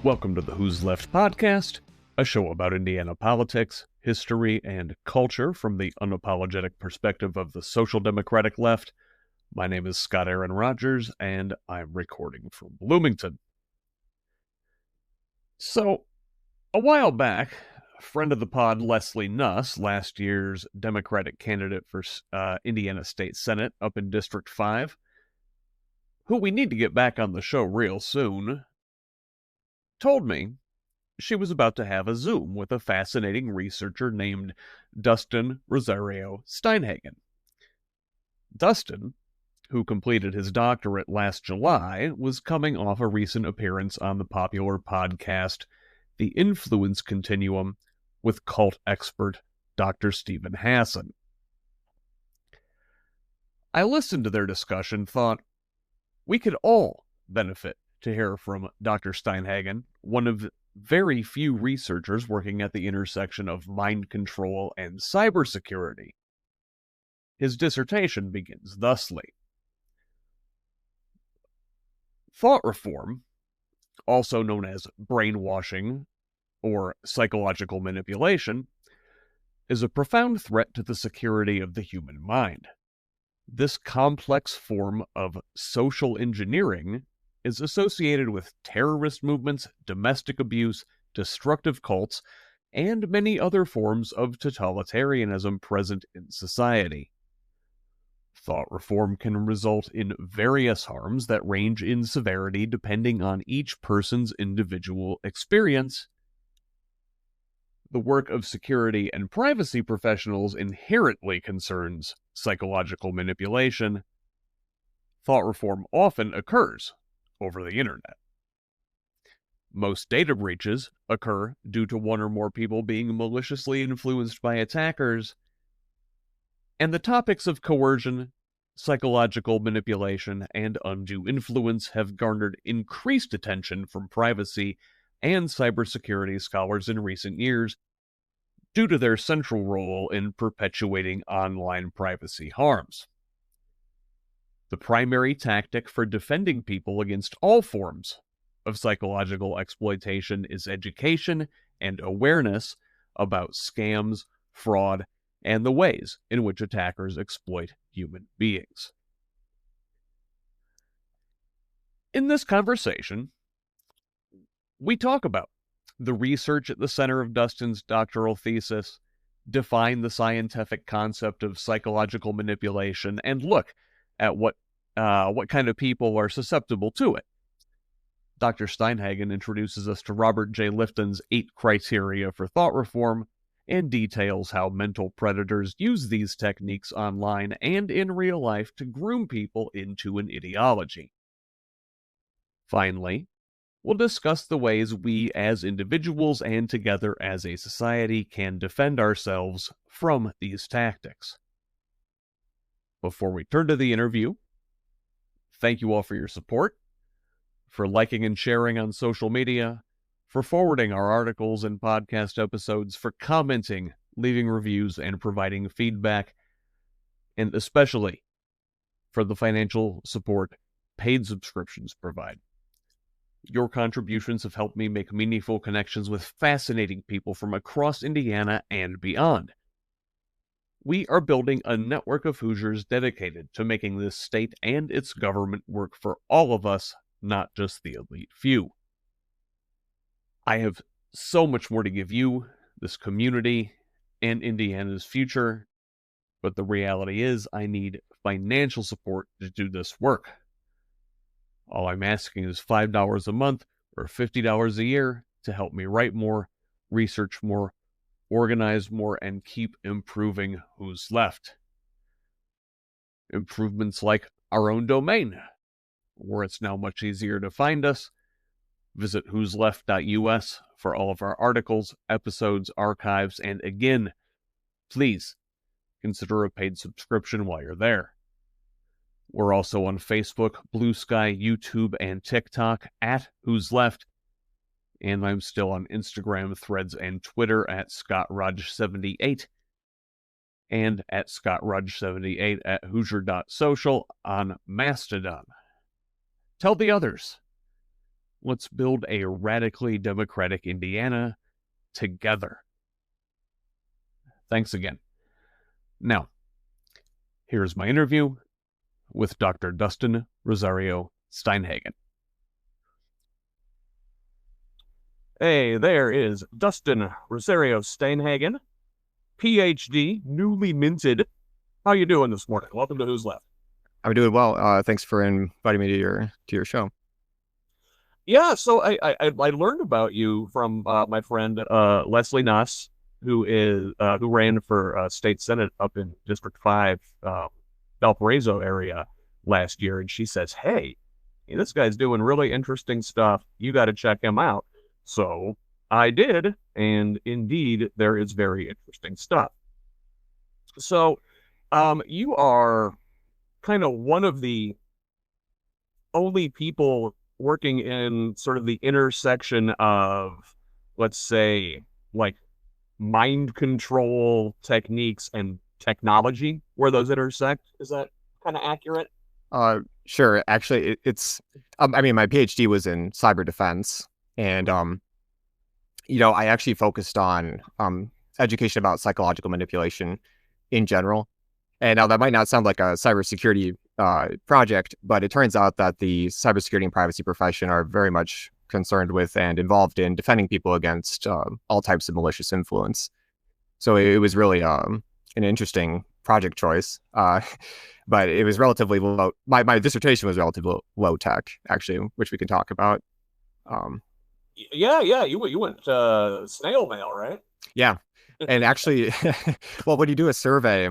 Welcome to the Who's Left podcast, a show about Indiana politics, history, and culture from the unapologetic perspective of the social democratic left. My name is Scott Aaron Rogers, and I'm recording from Bloomington. So, a while back, a friend of the pod, Leslie Nuss, last year's Democratic candidate for Indiana State Senate up in District 5, who we need to get back on the show real soon, told me she was about to have a Zoom with a fascinating researcher named Dustin Rozario Steinhagen. Dustin, who completed his doctorate last July, was coming off a recent appearance on the popular podcast The Influence Continuum with cult expert Dr. Stephen Hassan. I listened to their discussion, thought we could all benefit to hear from Dr. Steinhagen, one of very few researchers working at the intersection of mind control and cybersecurity. His dissertation begins thusly. Thought reform, also known as brainwashing or psychological manipulation, is a profound threat to the security of the human mind. This complex form of social engineering is associated with terrorist movements, domestic abuse, destructive cults, and many other forms of totalitarianism present in society. Thought reform can result in various harms that range in severity depending on each person's individual experience. The work of security and privacy professionals inherently concerns psychological manipulation. Thought reform often occurs over the internet. Most data breaches occur due to one or more people being maliciously influenced by attackers, and the topics of coercion, psychological manipulation, and undue influence have garnered increased attention from privacy and cybersecurity scholars in recent years due to their central role in perpetuating online privacy harms. The primary tactic for defending people against all forms of psychological exploitation is education and awareness about scams, fraud, and the ways in which attackers exploit human beings. In this conversation, we talk about the research at the center of Dustin's doctoral thesis, define the scientific concept of psychological manipulation, and look at what kind of people are susceptible to it. Dr. Steinhagen introduces us to Robert J. Lifton's 8 criteria for thought reform and details how mental predators use these techniques online and in real life to groom people into an ideology. Finally, we'll discuss the ways we as individuals and together as a society can defend ourselves from these tactics. Before we turn to the interview, thank you all for your support, for liking and sharing on social media, for forwarding our articles and podcast episodes, for commenting, leaving reviews, and providing feedback, and especially for the financial support paid subscriptions provide. Your contributions have helped me make meaningful connections with fascinating people from across Indiana and beyond. We are building a network of Hoosiers dedicated to making this state and its government work for all of us, not just the elite few. I have so much more to give you, this community, and Indiana's future, but the reality is I need financial support to do this work. All I'm asking is $5 a month or $50 a year to help me write more, research more, organize more, and keep improving Who's Left. Improvements like our own domain, where it's now much easier to find us. Visit whosleft.us for all of our articles, episodes, archives, and again, please consider a paid subscription while you're there. We're also on Facebook, Blue Sky, YouTube, and TikTok at Who's Left. And I'm still on Instagram, Threads, and Twitter at ScottRodge78 and at ScottRodge78 at Hoosier.social on Mastodon. Tell the others. Let's build a radically democratic Indiana together. Thanks again. Now, here's my interview with Dr. Dustin Rozario Steinhagen. Hey, there is Dustin Rozario Steinhagen, PhD, newly minted. How you doing this morning? Welcome to Who's Left. I'm doing well. Thanks for inviting me to your show. Yeah, so I learned about you from my friend Leslie Nuss, who ran for state senate up in District 5, Valparaiso area last year, and she says, "Hey, this guy's doing really interesting stuff. You got to check him out." So I did, and indeed, there is very interesting stuff. So, you are kind of one of the only people working in sort of the intersection of, let's say, like mind control techniques and technology, where those intersect. Is that kind of accurate? Sure. Actually, it's I mean, my PhD was in cyber defense, and I actually focused on education about psychological manipulation in general. And now that might not sound like a cybersecurity project, but it turns out that the cybersecurity and privacy profession are very much concerned with and involved in defending people against all types of malicious influence. So it was really an interesting project choice, but it was relatively low. My dissertation was relatively low tech, actually, which we can talk about. Yeah, you went snail mail, right? Yeah, and actually, well, when you do a survey,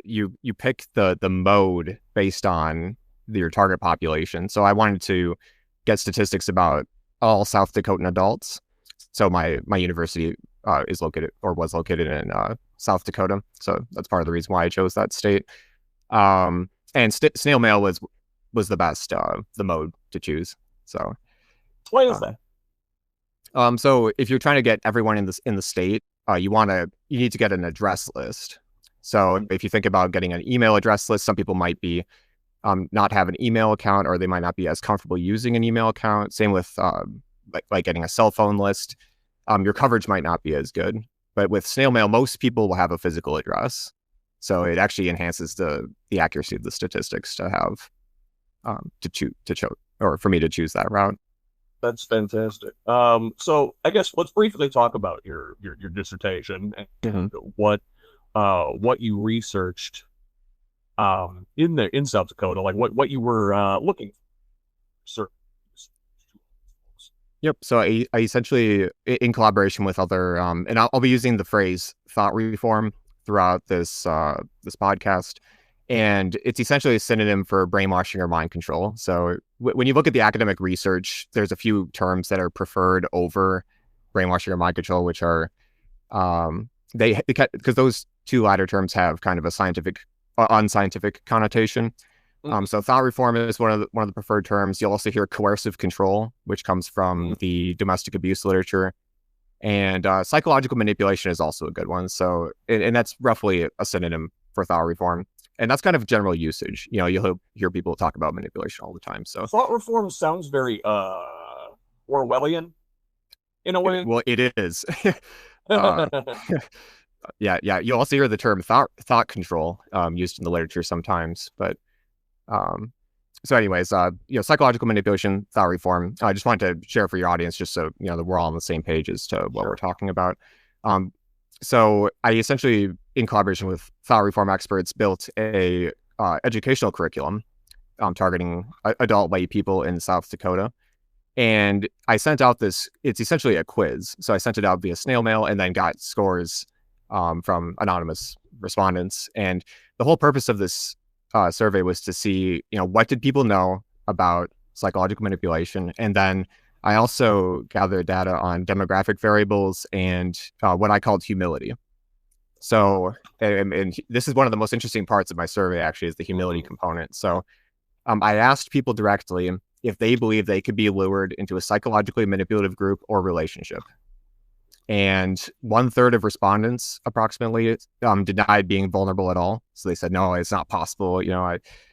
you pick the mode based on your target population. So I wanted to get statistics about all South Dakotan adults. So my university is located or was located in South Dakota. So that's part of the reason why I chose that state. And snail mail was the best the mode to choose. So why is that? So if you're trying to get everyone in the state, you need to get an address list. So if you think about getting an email address list, some people might be not have an email account, or they might not be as comfortable using an email account. Same with like getting a cell phone list. Your coverage might not be as good. But with snail mail, most people will have a physical address. So it actually enhances the accuracy of the statistics to have or for me to choose that route. That's fantastic. So I guess let's briefly talk about your dissertation and what you researched in South Dakota, like what you were looking for. Yep. So I essentially, in collaboration with other, and I'll be using the phrase thought reform throughout this podcast, and it's essentially a synonym for brainwashing or mind control. So when you look at the academic research, there's a few terms that are preferred over brainwashing or mind control, which are because those two latter terms have kind of a scientific, unscientific connotation. So thought reform is one of the preferred terms. You'll also hear coercive control, which comes from the domestic abuse literature, and psychological manipulation is also a good one. So and that's roughly a synonym for thought reform, and that's kind of general usage. You'll hear people talk about manipulation all the time. So thought reform sounds very Orwellian in a way. Well, it is. Yeah. You also hear the term thought control used in the literature sometimes, but so anyways, psychological manipulation, thought reform. I just wanted to share for your audience, just so that we're all on the same page as to what we're talking about. So I essentially, in collaboration with thought reform experts, built a educational curriculum targeting adult lay people in South Dakota. And I sent out it's essentially a quiz. So I sent it out via snail mail and then got scores from anonymous respondents. And the whole purpose of this survey was to see, what did people know about psychological manipulation? And then I also gathered data on demographic variables and what I called humility. So, and this is one of the most interesting parts of my survey, actually, is the humility component. So I asked people directly if they believe they could be lured into a psychologically manipulative group or relationship. And 1/3 of respondents approximately denied being vulnerable at all. So they said, no, it's not possible.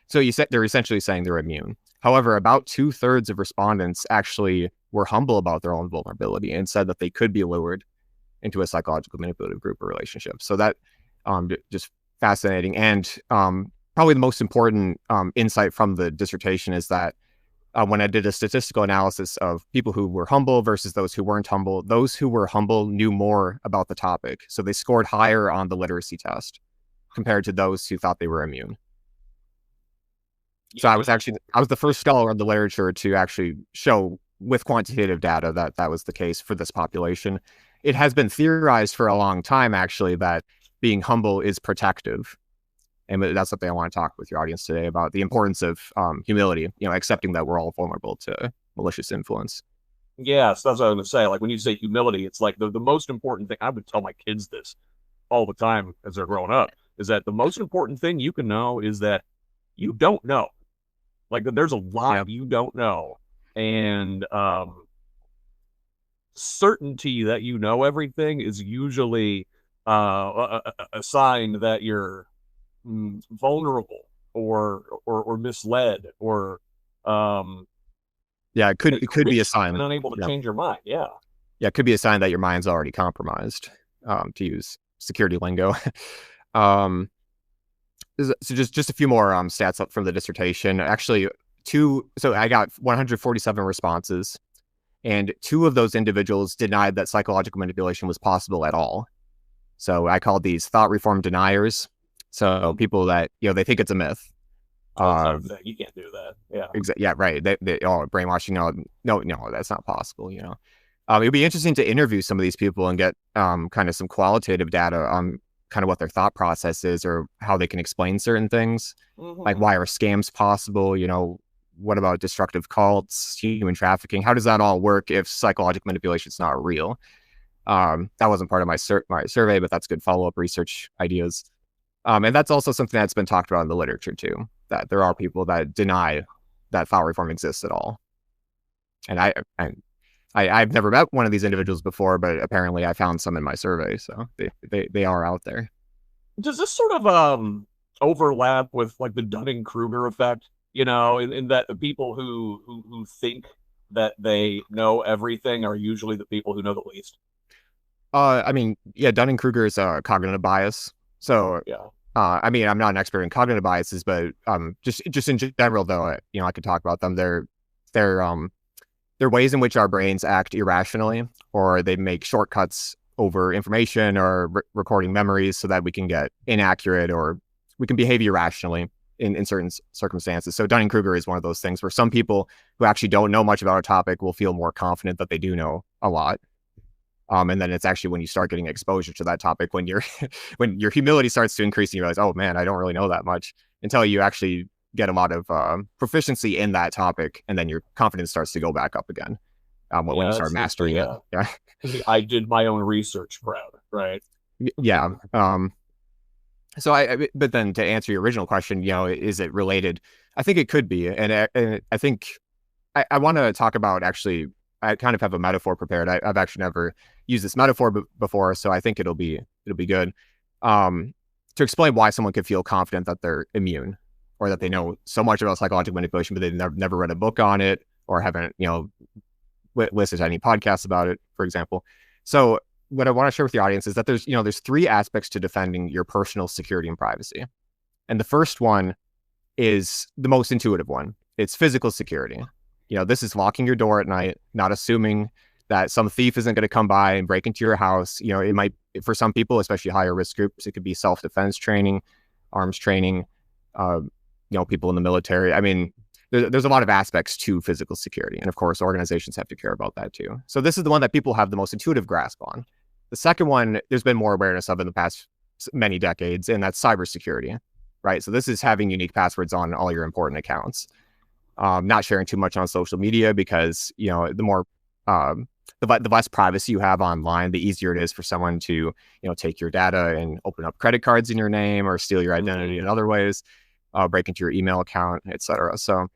So they're essentially saying they're immune. However, about 2/3 of respondents actually were humble about their own vulnerability and said that they could be lured into a psychological manipulative group or relationship. So that just fascinating. And probably the most important insight from the dissertation is that when I did a statistical analysis of people who were humble versus those who weren't humble, those who were humble knew more about the topic. So they scored higher on the literacy test compared to those who thought they were immune. So I was the first scholar in the literature to actually show with quantitative data that that was the case for this population. It has been theorized for a long time, actually, that being humble is protective. And that's something I want to talk with your audience today about, the importance of humility, accepting that we're all vulnerable to malicious influence. Yes, that's what I was going to say. Like when you say humility, it's like the most important thing. I would tell my kids this all the time as they're growing up, is that the most important thing you can know is that you don't know. Like there's a lot you don't know. And certainty that you know everything is usually a sign that you're vulnerable or misled or it could be a sign and unable to change your mind. It could be a sign that your mind's already compromised, to use security lingo. So just a few more stats up from the dissertation. Actually, so I got 147 responses, and 2 of those individuals denied that psychological manipulation was possible at all. So I called these thought reform deniers. So people that, they think it's a myth. You can't do that. Yeah, right. They brainwashing. No, that's not possible. It'd be interesting to interview some of these people and get kind of some qualitative data on kind of what their thought process is or how they can explain certain things. Like, why are scams possible? What about destructive cults, human trafficking? How does that all work if psychological manipulation is not real? That wasn't part of my survey, but that's good follow-up research ideas. And that's also something that's been talked about in the literature too, that there are people that deny that thought reform exists at all. And I've never met one of these individuals before, but apparently I found some in my survey, so they are out there. Does this sort of overlap with like the Dunning-Kruger effect? In that the people who think that they know everything are usually the people who know the least. Dunning-Kruger is a cognitive bias. So I'm not an expert in cognitive biases, but just in general though, I could talk about them. They're ways in which our brains act irrationally, or they make shortcuts over information or recording memories so that we can get inaccurate or we can behave irrationally in certain circumstances. So Dunning-Kruger is one of those things where some people who actually don't know much about a topic will feel more confident that they do know a lot. And then it's actually when you start getting exposure to that topic, when your humility starts to increase and you realize, oh man, I don't really know that much, until you actually get a lot of proficiency in that topic, and then your confidence starts to go back up again when you start mastering it. Yeah, I did my own research proud, right? Yeah. But then to answer your original question, is it related? I think it could be, and I think I want to talk about, actually, I kind of have a metaphor prepared. I've actually never used this metaphor before, so I think it'll be good to explain why someone could feel confident that they're immune, or that they know so much about psychological manipulation, but they've never read a book on it or haven't, listened to any podcasts about it, for example. So what I want to share with the audience is that there's 3 aspects to defending your personal security and privacy. And the first one is the most intuitive one. It's physical security. This is locking your door at night, not assuming that some thief isn't going to come by and break into your house. It might, for some people, especially higher risk groups, it could be self-defense training, arms training, people in the military. There's a lot of aspects to physical security. And of course, organizations have to care about that too. So this is the one that people have the most intuitive grasp on. The second one, there's been more awareness of in the past many decades, and that's cybersecurity, right? So this is having unique passwords on all your important accounts. Not sharing too much on social media, because, the more, the less privacy you have online, the easier it is for someone to, take your data and open up credit cards in your name or steal your identity in other ways, break into your email account, etc. So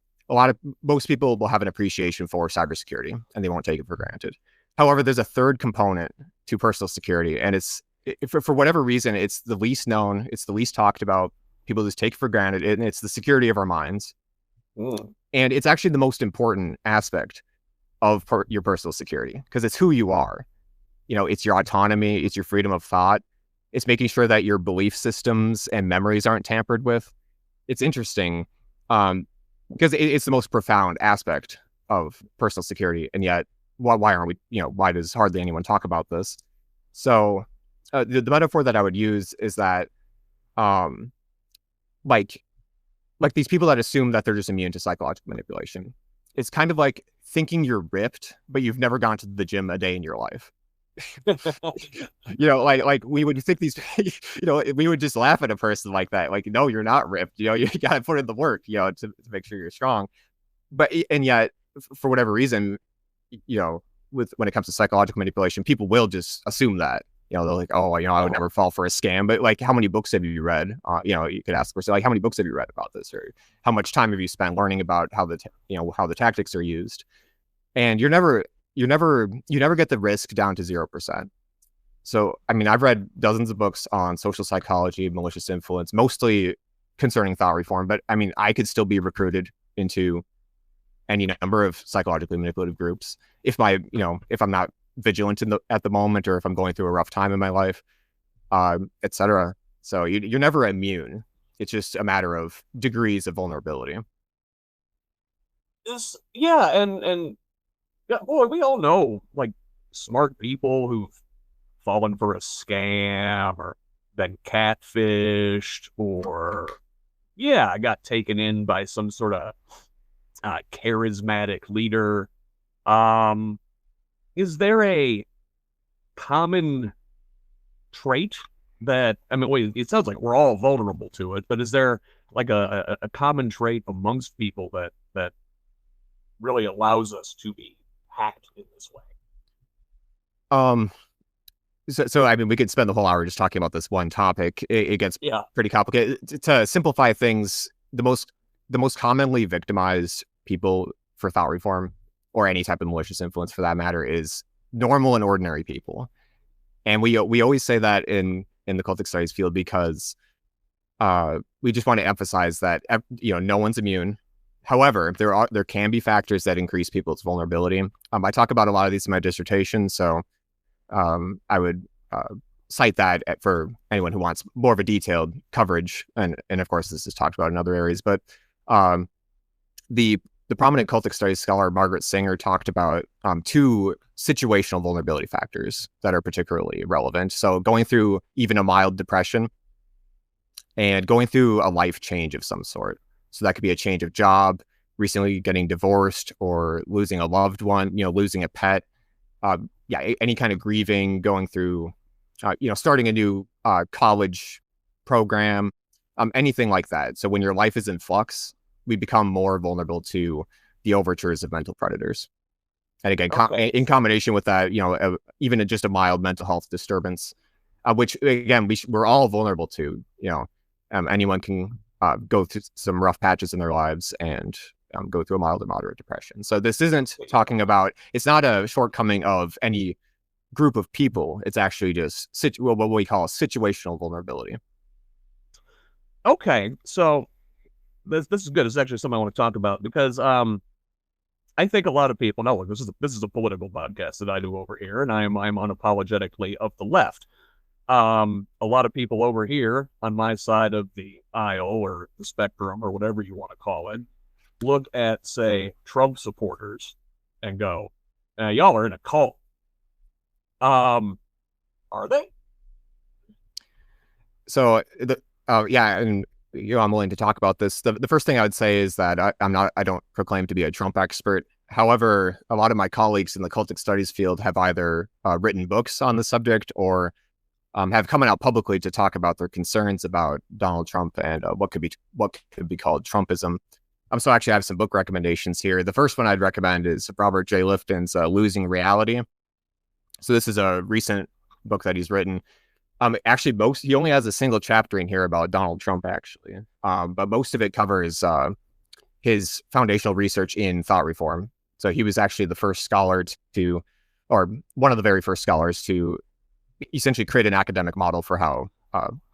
most people will have an appreciation for cybersecurity and they won't take it for granted. However, there's a third component to personal security, and for whatever reason, it's the least known, it's the least talked about. People just take it for granted, and it's the security of our minds. And it's actually the most important aspect. of your personal security, because it's who you are. It's your autonomy, it's your freedom of thought. It's making sure that your belief systems and memories aren't tampered with. It's interesting, because it's the most profound aspect of personal security, and yet why aren't we? Why does hardly anyone talk about this? So the metaphor that I would use is that, like these people that assume that they're just immune to psychological manipulation. It's kind of like thinking you're ripped, but you've never gone to the gym a day in your life. Like we would think these, we would just laugh at a person like that. Like, no, you're not ripped. You got to put in the work, to make sure you're strong. And yet, for whatever reason, when it comes to psychological manipulation, people will just assume that. They're like, oh, I would never fall for a scam. But like, how many books have you read? You could ask the person, like, how many books have you read about this, or how much time have you spent learning about how the tactics are used? And you never get the risk down to 0%. So, I mean, I've read dozens of books on social psychology, malicious influence, mostly concerning thought reform. But I mean, I could still be recruited into any number of psychologically manipulative groups if I'm not vigilant at the moment, or if I'm going through a rough time in my life, etc. So you're never immune. It's just a matter of degrees of vulnerability. Yeah, and yeah, boy, we all know like smart people who've fallen for a scam or been catfished, or I got taken in by some sort of charismatic leader. Is there a common trait that, I mean, wait, it sounds like we're all vulnerable to it, but is there like a common trait amongst people that really allows us to be hacked in this way? So I mean, we could spend the whole hour just talking about this one topic. It gets pretty complicated. To simplify things, the most commonly victimized people for thought reform, or any type of malicious influence for that matter, is normal and ordinary people. And we always say that in the cultic studies field, because we just want to emphasize that no one's immune. However, there can be factors that increase people's vulnerability. I talk about a lot of these in my dissertation, so I would cite that for anyone who wants more of a detailed coverage. And of course, this is talked about in other areas. But the prominent cultic studies scholar Margaret Singer talked about two situational vulnerability factors that are particularly relevant. So going through even a mild depression, and going through a life change of some sort. So that could be a change of job, recently getting divorced, or losing a loved one, losing a pet. Any kind of grieving, going through, starting a new college program, anything like that. So when your life is in flux, we become more vulnerable to the overtures of mental predators. And again, in combination with that, even just a mild mental health disturbance, which again, we're all vulnerable to. Anyone can go through some rough patches in their lives and go through a mild or moderate depression. So this isn't talking about, it's not a shortcoming of any group of people. It's actually just what we call situational vulnerability. Okay, so this is good. It's actually something I want to talk about, because I think a lot of people know, this is a political podcast that I do over here, and I'm unapologetically of the left. A lot of people over here on my side of the aisle, or the spectrum, or whatever you want to call it, look at, say, Trump supporters and go, y'all are in a cult. Are they? So and I'm willing to talk about this. The first thing I would say is that I don't proclaim to be a Trump expert. However, a lot of my colleagues in the cultic studies field have either written books on the subject, or have come out publicly to talk about their concerns about Donald Trump and what could be called Trumpism. So actually, I have some book recommendations here. The first one I'd recommend is Robert J. Lifton's Losing Reality. So this is a recent book that he's written. Actually, he only has a single chapter in here about Donald Trump, actually. But most of it covers his foundational research in thought reform. So he was actually the first scholar or one of the very first scholars to essentially create an academic model for how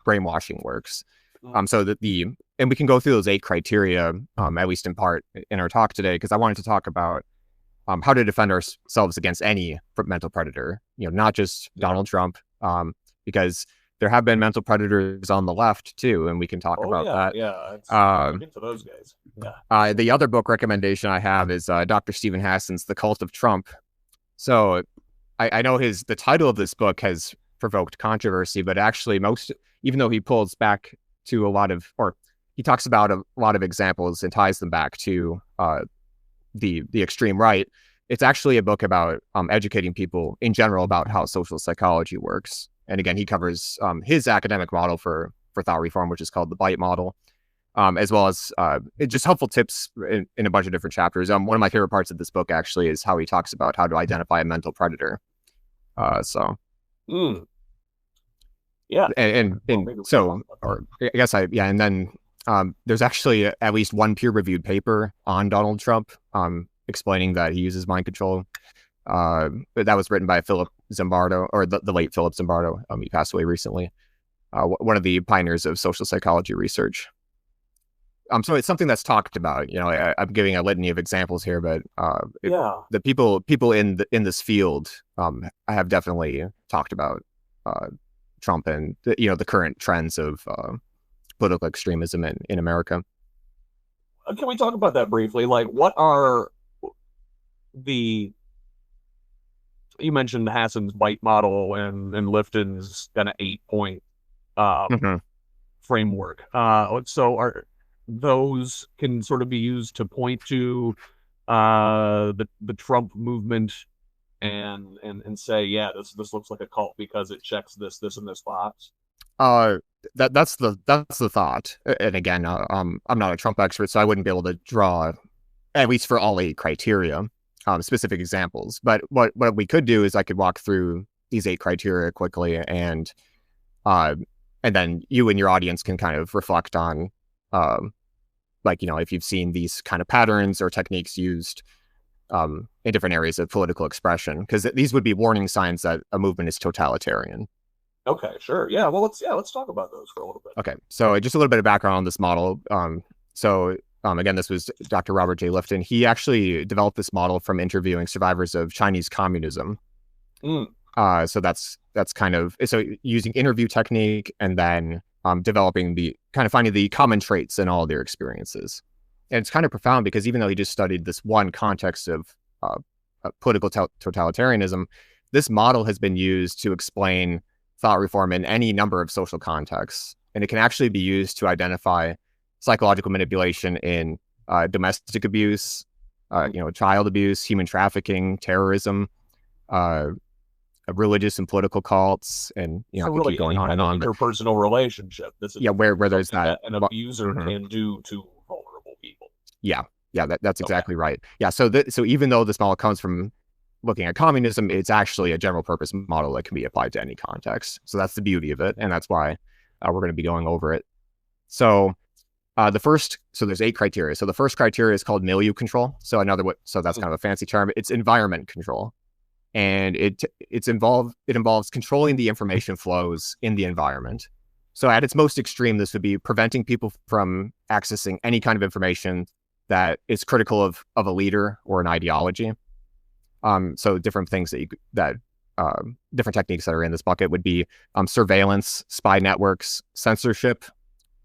brainwashing works. And we can go through those 8 criteria, at least in part, in our talk today, because I wanted to talk about how to defend ourselves against any mental predator, not just Donald Trump, because there have been mental predators on the left too, and we can talk about that. Yeah, we'll get to those guys. Yeah. The other book recommendation I have is Dr. Stephen Hassan's The Cult of Trump. So I know the title of this book has provoked controversy, but actually even though he pulls back to he talks about a lot of examples and ties them back to the extreme right, it's actually a book about educating people in general about how social psychology works. And again, he covers his academic model for thought reform, which is called the BITE model, as well as just helpful tips in a bunch of different chapters. One of my favorite parts of this book actually is how he talks about how to identify a mental predator. Yeah. And then there's actually at least one peer-reviewed paper on Donald Trump explaining that he uses mind control. But that was written by Philip Zimbardo, or the late Philip Zimbardo. He passed away recently. One of the pioneers of social psychology research. So it's something that's talked about. I'm giving a litany of examples here, but the people in this field have definitely talked about Trump and the current trends of political extremism in America. Can we talk about that briefly? Like, what are you mentioned Hassan's BITE model and Lifton's kind of 8-point framework. So are those can sort of be used to point to the Trump movement and say, yeah, this looks like a cult because it checks this and this box? That's the thought. And again, I'm not a Trump expert, so I wouldn't be able to draw, at least for all 8 criteria, specific examples. But what we could do is I could walk through these 8 criteria quickly, and then you and your audience can kind of reflect on, if you've seen these kind of patterns or techniques used in different areas of political expression, because these would be warning signs that a movement is totalitarian. Okay, sure. Yeah, well, let's talk about those for a little bit. Okay, so just a little bit of background on this model. Again, this was Dr. Robert J. Lifton. He actually developed this model from interviewing survivors of Chinese communism. So that's kind of, so using interview technique and then developing finding the common traits in all their experiences. And it's kind of profound because even though he just studied this one context of political totalitarianism, this model has been used to explain thought reform in any number of social contexts. And it can actually be used to identify psychological manipulation in domestic abuse, child abuse, human trafficking, terrorism, religious and political cults, and so really keep going on and on. Interpersonal relationship. This is where there's that an abuser can do to vulnerable people. Yeah, that's exactly right. Yeah, so even though this model comes from looking at communism, it's actually a general purpose model that can be applied to any context. So that's the beauty of it, and that's why we're going to be going over it. So there's 8 criteria. So the first criteria is called milieu control. So that's kind of a fancy term. It's environment control, and it involves controlling the information flows in the environment. So at its most extreme, this would be preventing people from accessing any kind of information that is critical of a leader or an ideology. So different things different techniques that are in this bucket would be surveillance, spy networks, censorship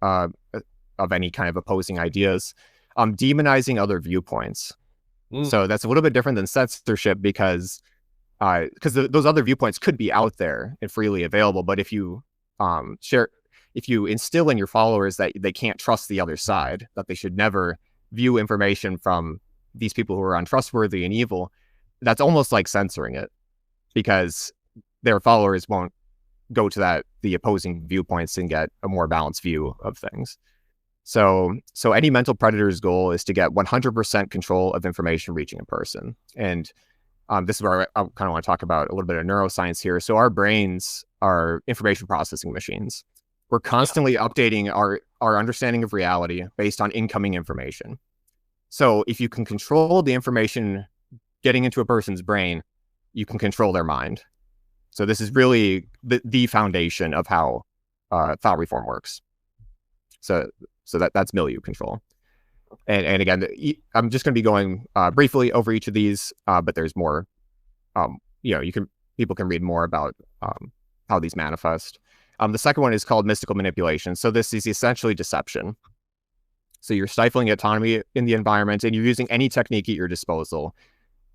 of any kind of opposing ideas, demonizing other viewpoints. So that's a little bit different than censorship because those other viewpoints could be out there and freely available. But if you instill in your followers that they can't trust the other side, that they should never view information from these people who are untrustworthy and evil, that's almost like censoring it, because their followers won't go to the opposing viewpoints and get a more balanced view of things. So any mental predator's goal is to get 100% control of information reaching a person. And this is where I kind of want to talk about a little bit of neuroscience here. So our brains are information processing machines. We're constantly updating our understanding of reality based on incoming information. So if you can control the information getting into a person's brain, you can control their mind. So this is really the foundation of how thought reform works. So that's milieu control. And again, I'm just going to be going briefly over each of these, but there's more. People can read more about how these manifest. The second one is called mystical manipulation. So this is essentially deception. So you're stifling autonomy in the environment, and you're using any technique at your disposal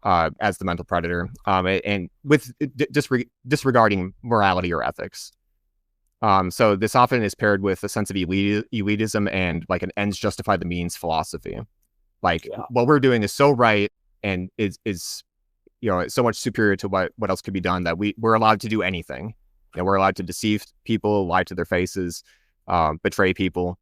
as the mental predator, and with disregarding morality or ethics. So this often is paired with a sense of elitism and like an ends justify the means philosophy. Like what we're doing is so right and is so much superior to what else could be done that we're allowed to do anything. We're allowed to deceive people, lie to their faces, betray people.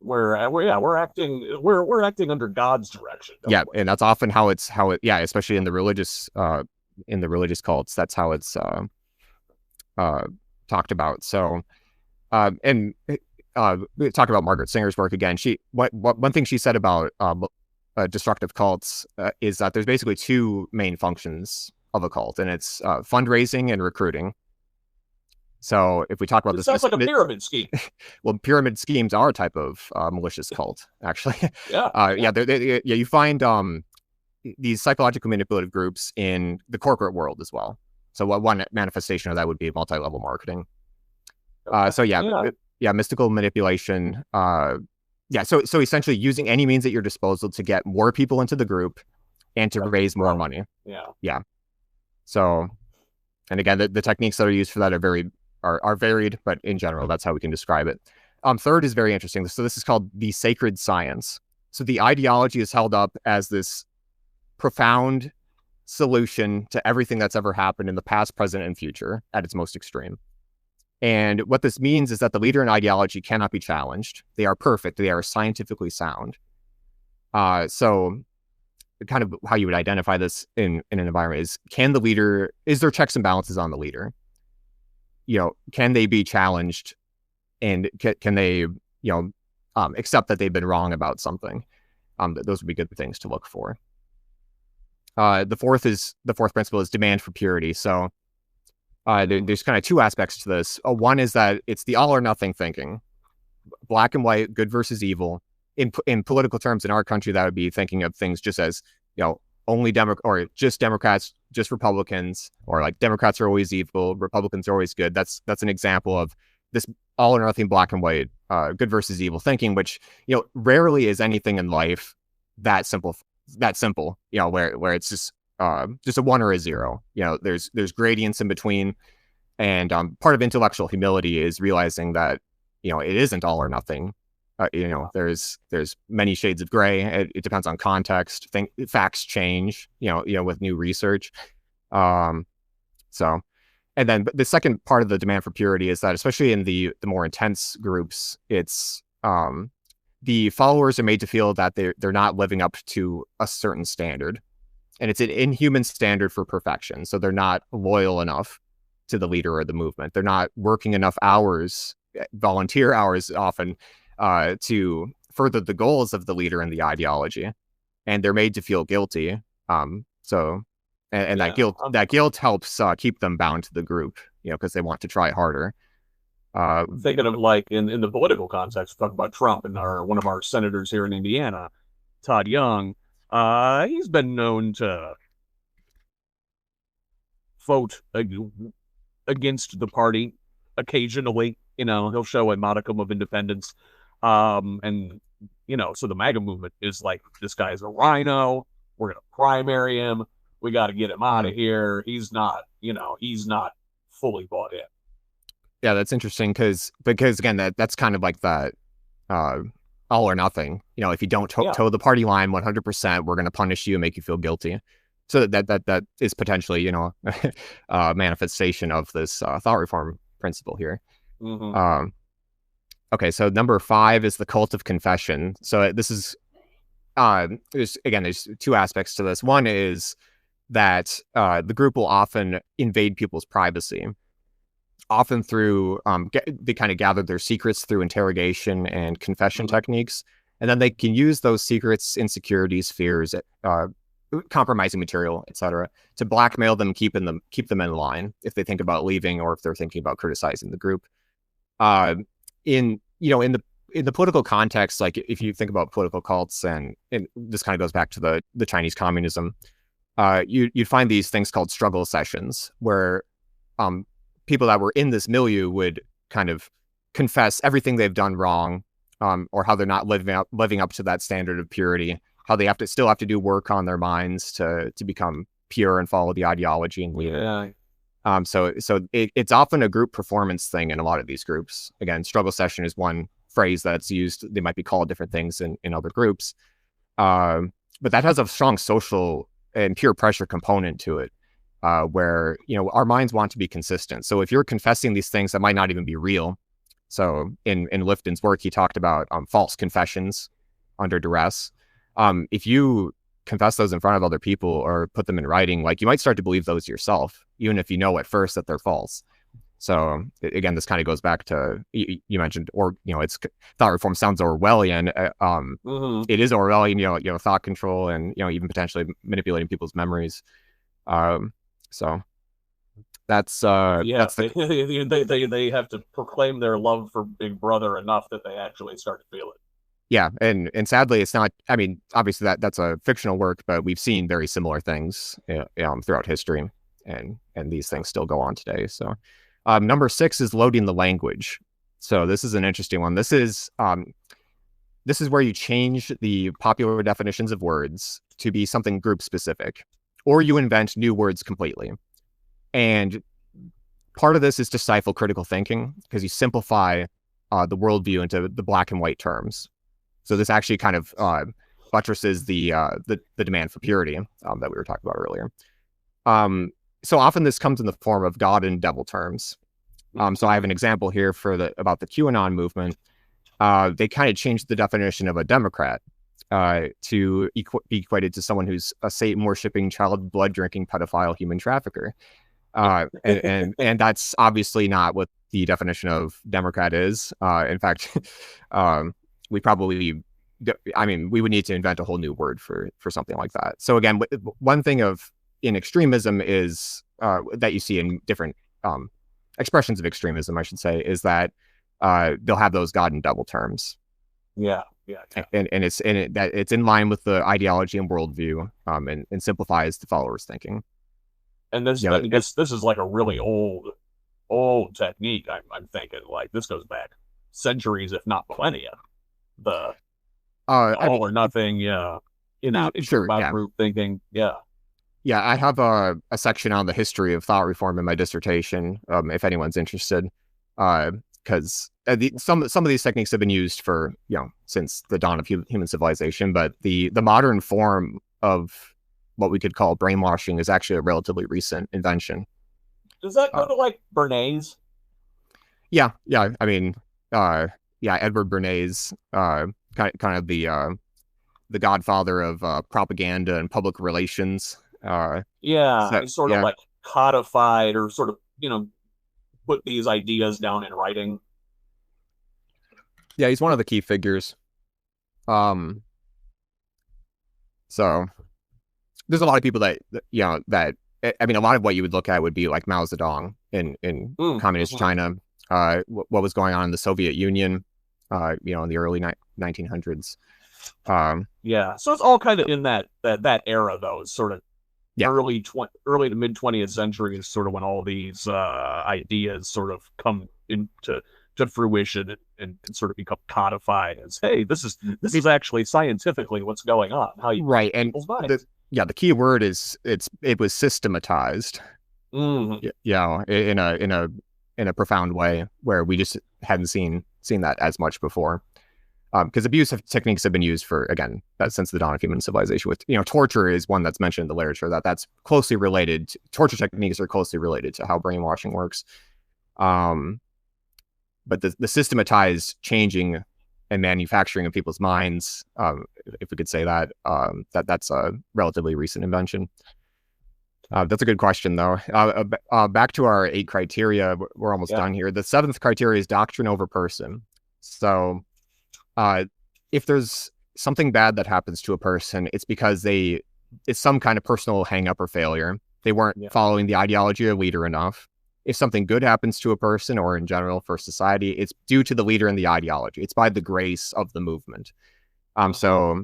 We're acting under God's direction. And that's often how it especially in the religious cults, that's how it's talked about. So and we talk about Margaret Singer's work again. One thing she said about destructive cults is that there's basically two main functions of a cult, and it's fundraising and recruiting. So if we talk about this sounds like a pyramid scheme. Well, pyramid schemes are a type of malicious cult, actually. You find these psychological manipulative groups in the corporate world as well. So one manifestation of that would be multi-level marketing. Mystical manipulation. So essentially using any means at your disposal to get more people into the group and to raise more money. So, and again, the techniques that are used for that are varied, but in general, that's how we can describe it. Third is very interesting. So this is called the sacred science. So the ideology is held up as this profound solution to everything that's ever happened in the past, present, and future at its most extreme. And what this means is that the leader and ideology cannot be challenged. They are perfect. They are scientifically sound. So kind of how you would identify this in an environment is there checks and balances on the leader? Can they be challenged, and can they, accept that they've been wrong about something? Those would be good things to look for. The fourth principle is demand for purity. So there's kind of two aspects to this. One is that it's the all or nothing thinking, black and white, good versus evil. In political terms in our country, that would be thinking of things just as, only or just Democrats, just Republicans, or like Democrats are always evil, Republicans are always good. That's an example of this all or nothing, black and white, good versus evil thinking, which, rarely is anything in life that simple, where it's just a one or a zero. There's gradients in between. And part of intellectual humility is realizing that, it isn't all or nothing. There's many shades of gray. It depends on context. Facts change, with new research. And then the second part of the demand for purity is that, especially in the more intense groups, it's the followers are made to feel that they're not living up to a certain standard, and it's an inhuman standard for perfection. So they're not loyal enough to the leader or the movement. They're not working enough hours, volunteer hours often, to further the goals of the leader and the ideology, and they're made to feel guilty. That guilt helps keep them bound to the group, because they want to try harder. Thinking of like in the political context, talk about Trump and one of our senators here in Indiana, Todd Young. He's been known to vote against the party occasionally. He'll show a modicum of independence. So the MAGA movement is like, this guy's a rhino. We're going to primary him. We got to get him out of here. He's not fully bought in. Yeah, that's interesting because again, that's kind of like that all or nothing. If you don't toe the party line 100%, we're going to punish you and make you feel guilty. So that is potentially, a manifestation of this thought reform principle here. Mm-hmm. Okay, so number 5 is the cult of confession. So this is there's two aspects to this. One is that the group will often invade people's privacy, often through they kind of gather their secrets through interrogation and confession techniques, and then they can use those secrets, insecurities, fears, compromising material, etc., to blackmail them, keep them in line if they think about leaving or if they're thinking about criticizing the group. In the in the political context, like if you think about political cults, and this kind of goes back to the Chinese communism, you'd find these things called struggle sessions where people that were in this milieu would kind of confess everything they've done wrong, or how they're not living up to that standard of purity, how they still have to do work on their minds to become pure and follow the ideology and lead. Yeah. So it's often a group performance thing in a lot of these groups. Again, struggle session is one phrase that's used. They might be called different things in other groups. But that has a strong social and peer pressure component to it, where, our minds want to be consistent. So if you're confessing these things that might not even be real. So in Lifton's work, he talked about false confessions under duress. If you confess those in front of other people or put them in writing, like, you might start to believe those yourself, even if you know at first that they're false. So again, this kind of goes back to, you mentioned, or, it's thought reform sounds Orwellian. It is Orwellian, thought control and, even potentially manipulating people's memories. So that's they have to proclaim their love for Big Brother enough that they actually start to feel it. Yeah, and sadly, it's not. I mean, obviously that's a fictional work, but we've seen very similar things throughout history, and these things still go on today. So, number 6 is loading the language. So this is an interesting one. This is where you change the popular definitions of words to be something group specific, or you invent new words completely. And part of this is to stifle critical thinking, because you simplify the worldview into the black and white terms. So this actually kind of buttresses the demand for purity that we were talking about earlier. So often this comes in the form of God and devil terms. So I have an example here about the QAnon movement. They kind of changed the definition of a Democrat to be equated to someone who's a Satan-worshipping, child blood-drinking, pedophile, human trafficker. And that's obviously not what the definition of Democrat is. In fact, we would need to invent a whole new word for something like that. So again, one thing in extremism is that you see in different expressions of extremism, I should say, is that they'll have those God and devil terms. Yeah. And it's in line with the ideology and worldview, and simplifies the followers' thinking. And this is like a really old technique. I'm thinking, like, this goes back centuries, if not millennia. The all or nothing, group thinking, yeah. I have a section on the history of thought reform in my dissertation, if anyone's interested, because some of these techniques have been used for since the dawn of human civilization, but the modern form of what we could call brainwashing is actually a relatively recent invention. Does that go to like Bernays? Yeah. I mean, Edward Bernays, kind of the godfather of propaganda and public relations. He sort of like codified, or sort of put these ideas down in writing. Yeah, he's one of the key figures. So there's a lot of people that I mean, a lot of what you would look at would be like Mao Zedong in communist China, what was going on in the Soviet Union, in the early 1900s. So it's all kind of in that era, though. It's sort of early to mid 20th century is sort of when all these ideas sort of come into fruition and sort of become codified as, hey, this is actually scientifically what's going on. Right, and the key word is it was systematized. In a profound way where we just hadn't seen that as much before. Because abusive techniques have been used since the dawn of human civilization. With torture is one that's mentioned in the literature that's closely related. Torture techniques are closely related to how brainwashing works. But the systematized changing and manufacturing of people's minds, if we could say that, that's a relatively recent invention. That's a good question, though. Back to our 8 criteria, we're almost done here. The 7th criteria is doctrine over person. So if there's something bad that happens to a person, it's because it's some kind of personal hang-up or failure. They weren't following the ideology or leader enough. if something good happens to a person or in general for society, it's due to the leader and the ideology. It's by the grace of the movement. So,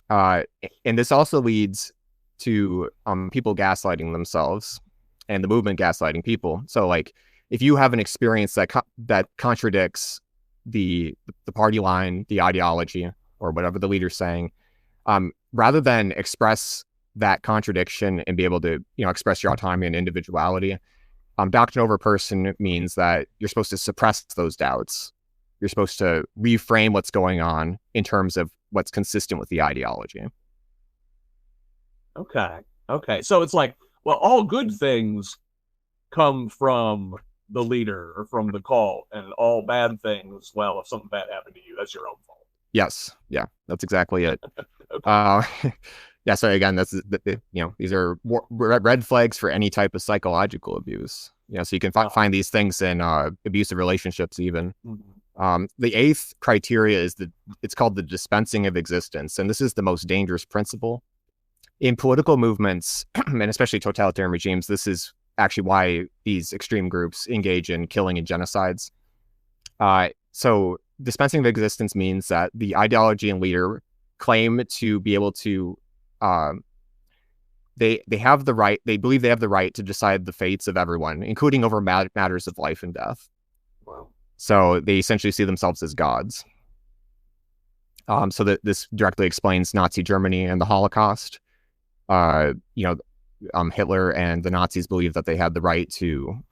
and this also leads to people gaslighting themselves and the movement gaslighting people. So, like, if you have an experience that contradicts the party line, the ideology, or whatever the leader's saying, rather than express that contradiction and be able to, express your autonomy and individuality, doctrine over person means that you're supposed to suppress those doubts. You're supposed to reframe what's going on in terms of what's consistent with the ideology. Okay. So it's like, well, all good things come from the leader or from the cult, and all bad things, well, if something bad happened to you, that's your own fault. Yes. Yeah, that's exactly it. Yeah. So again, these are red flags for any type of psychological abuse. So you can find these things in abusive relationships even. Mm-hmm. The eighth criteria is it's called the dispensing of existence. And this is the most dangerous principle. In political movements, and especially totalitarian regimes, this is actually why these extreme groups engage in killing and genocides. So dispensing of existence means that the ideology and leader claim to be able to, they have the right, they believe they have the right to decide the fates of everyone, including over matters of life and death. Wow. So they essentially see themselves as gods. So that this directly explains Nazi Germany and the Holocaust. Hitler and the Nazis believed that they had the right to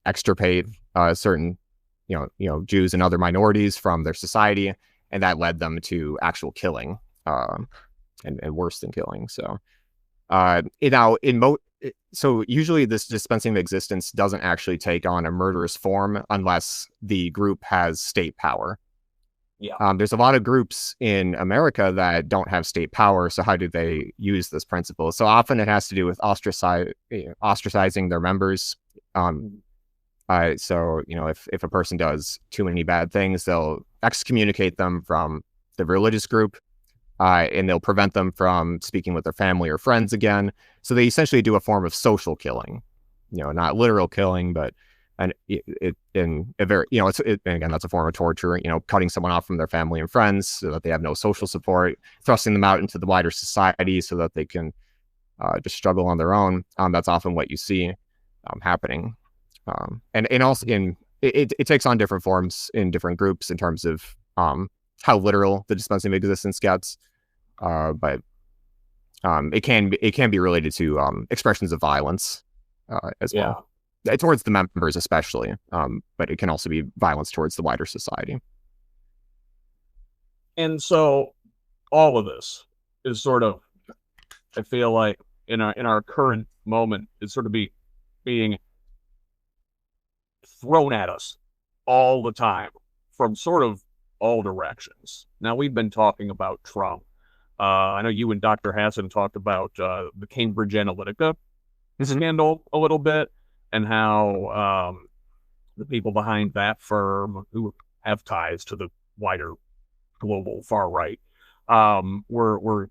extirpate certain, Jews and other minorities from their society, and that led them to actual killing, and worse than killing. So, so usually this dispensing of existence doesn't actually take on a murderous form unless the group has state power. Yeah. There's a lot of groups in America that don't have state power. So how do they use this principle? So often it has to do with ostracizing their members. So, if a person does too many bad things, they'll excommunicate them from the religious group, and they'll prevent them from speaking with their family or friends again. So they essentially do a form of social killing, not literal killing, but and in a very, again, that's a form of torture, cutting someone off from their family and friends so that they have no social support, thrusting them out into the wider society so that they can just struggle on their own. That's often what you see happening. And also it takes on different forms in different groups in terms of how literal the dispensing of existence gets. But it can be related to expressions of violence as well. Towards the members especially, but it can also be violence towards the wider society. And so all of this is sort of, I feel like in our current moment, is sort of being thrown at us all the time from sort of all directions. Now, we've been talking about Trump. I know you and Dr. Hassan talked about the Cambridge Analytica scandal a little bit, and how the people behind that firm, who have ties to the wider global far right, were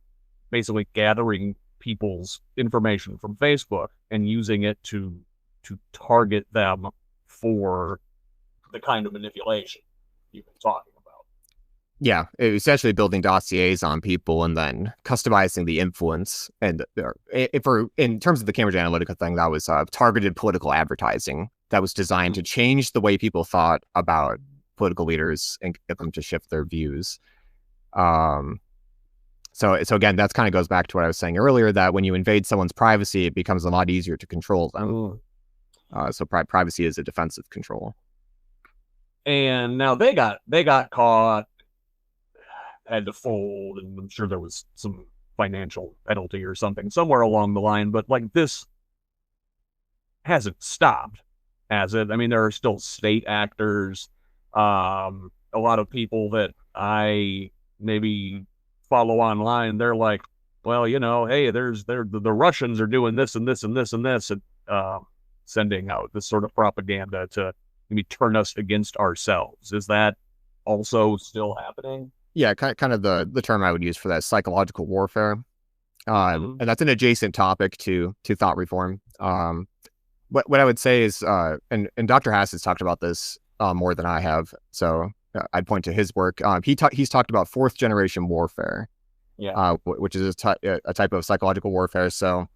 basically gathering people's information from Facebook and using it to target them for the kind of manipulation you've been talking about. Yeah, essentially building dossiers on people and then customizing the influence. And in terms of the Cambridge Analytica thing, that was targeted political advertising that was designed to change the way people thought about political leaders and get them to shift their views. So again, that kind of goes back to what I was saying earlier, that when you invade someone's privacy, it becomes a lot easier to control them. So privacy is a defensive control. And now they got caught, had to fold, and I'm sure there was some financial penalty or something somewhere along the line, but like, this hasn't stopped, has it? I mean, there are still state actors, a lot of people that I maybe follow online, they're like, well, hey, the Russians are doing this and this and this and this, and sending out this sort of propaganda to maybe turn us against ourselves. Is that also still happening? Yeah, kind of the term I would use for that, psychological warfare. And that's an adjacent topic to thought reform. what I would say is, and Dr. Haas has talked about this more than I have, so I'd point to his work. He's talked about fourth generation warfare, which is a type of psychological warfare. So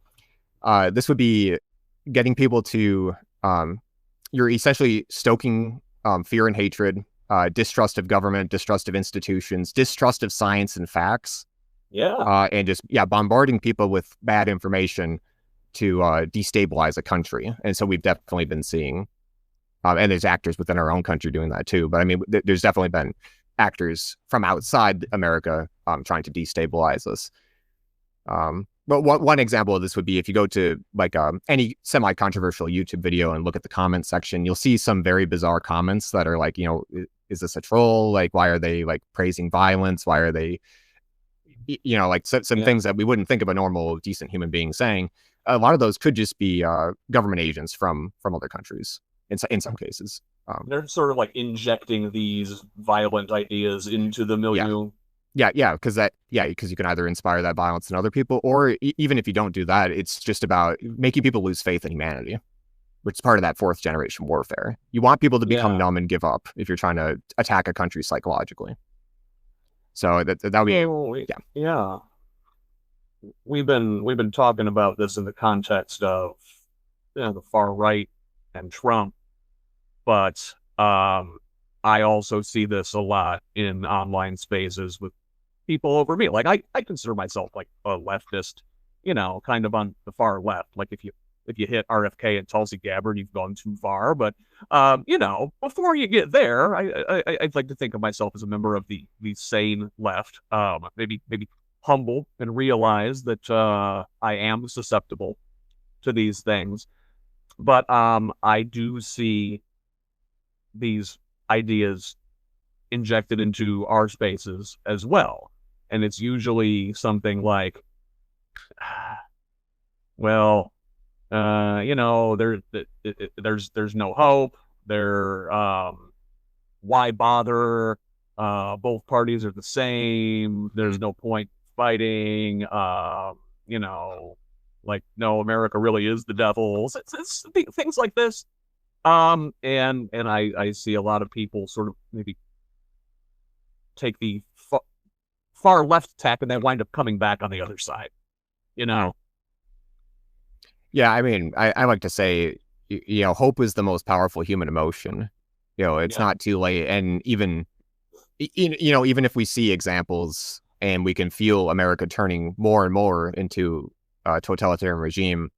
this would be getting people to, you're essentially stoking fear and hatred, distrust of government, distrust of institutions, distrust of science and facts. And just bombarding people with bad information to destabilize a country. And so we've definitely been seeing, and there's actors within our own country doing that too. But I mean, there's definitely been actors from outside America trying to destabilize us. But one example of this would be if you go to like any semi-controversial YouTube video and look at the comment section, you'll see some very bizarre comments that are like, is this a troll? Like, why are they like praising violence? Why are they, like some things that we wouldn't think of a normal, decent human being saying? A lot of those could just be government agents from other countries in some cases. They're sort of like injecting these violent ideas into the milieu. Because you can either inspire that violence in other people, or even if you don't do that, it's just about making people lose faith in humanity, which is part of that fourth generation warfare. You want people to become numb and give up if you're trying to attack a country psychologically. So that would be We've been talking about this in the context of the far right and Trump, but I also see this a lot in online spaces with people over me. Like I consider myself like a leftist, kind of on the far left. Like if you hit RFK and Tulsi Gabbard, you've gone too far. But before you get there, I'd like to think of myself as a member of the sane left. Maybe humble and realize that I am susceptible to these things. But I do see these ideas injected into our spaces as well. And it's usually something like, well, there's no hope. Why bother? Both parties are the same. There's no point fighting. Like, no, America really is the devil. It's things like this. And I see a lot of people sort of maybe take the far left tack and then wind up coming back on the other side. Yeah, I mean, I like to say, hope is the most powerful human emotion. It's not too late. And even if we see examples and we can feel America turning more and more into a totalitarian regime,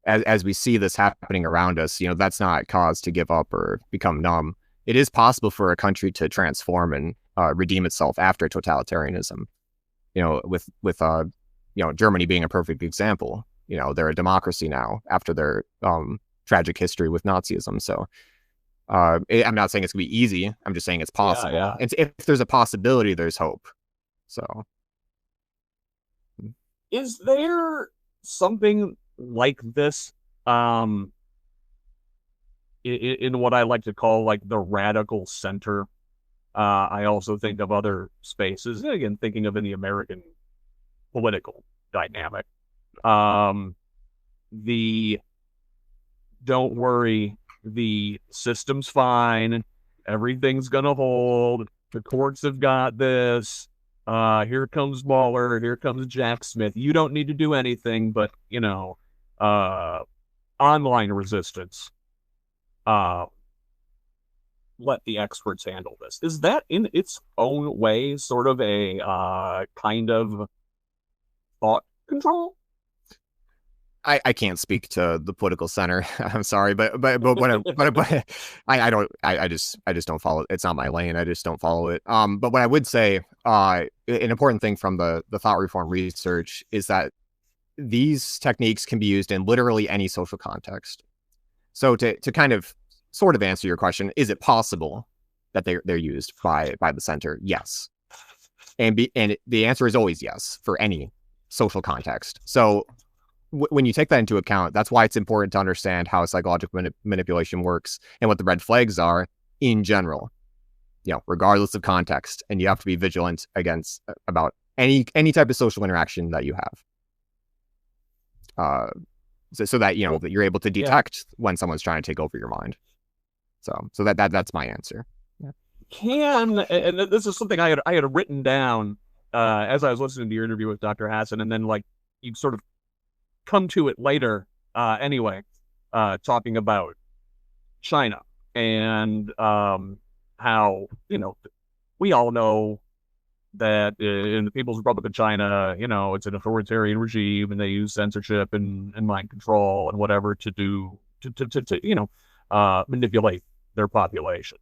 as we see this happening around us, that's not cause to give up or become numb. It is possible for a country to transform and redeem itself after totalitarianism. With Germany being a perfect example. They're a democracy now after their tragic history with Nazism. So I'm not saying it's gonna be easy. I'm just saying it's possible. And if there's a possibility, there's hope. So, is there something like this in what I like to call like the radical center? I also think of other spaces, again, thinking of in the American political dynamic. The don't worry, the system's fine, everything's gonna hold, the courts have got this, here comes Mueller, here comes Jack Smith, you don't need to do anything but, online resistance. Let the experts handle this. Is that in its own way sort of a kind of thought control? I can't speak to the political center. I'm sorry, but I just don't follow it. It's not my lane. I just don't follow it. But what I would say, an important thing from the thought reform research is that these techniques can be used in literally any social context. So to kind of sort of answer your question, is it possible that they're used by the center? Yes. And the answer is always yes for any social context. So when you take that into account, that's why it's important to understand how psychological manipulation works and what the red flags are in general, regardless of context. And you have to be vigilant about any type of social interaction that you have. so that that you're able to detect when someone's trying to take over your mind. So that's my answer. And this is something I had written down as I was listening to your interview with Dr. Hassan, and then like you sort of come to it later anyway, talking about China and how we all know that in the People's Republic of China, it's an authoritarian regime, and they use censorship and mind control and whatever to manipulate their population.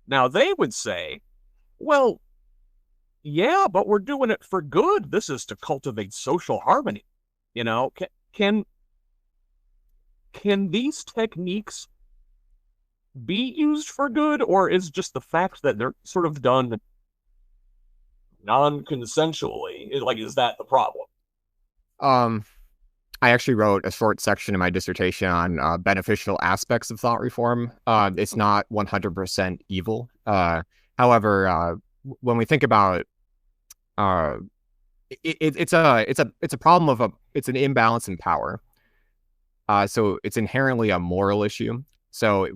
Now, they would say, well, yeah, but we're doing it for good. This is to cultivate social harmony. Can these techniques be used for good, or is just the fact that they're sort of done non-consensually, like, is that the problem? I actually wrote a short section in my dissertation on beneficial aspects of thought reform. It's not 100% evil. However, when we think about it's a problem it's an imbalance in power. So it's inherently a moral issue. So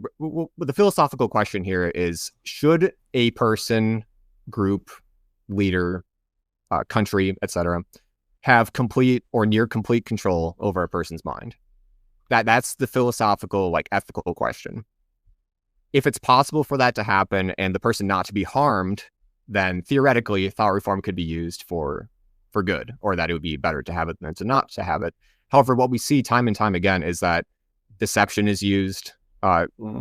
the philosophical question here is: should a person, group, leader, country, etc., have complete or near complete control over a person's mind? That's the philosophical, ethical question. If it's possible for that to happen and the person not to be harmed, then theoretically thought reform could be used for good, or that it would be better to have it than to not to have it. However, what we see time and time again is that deception is used,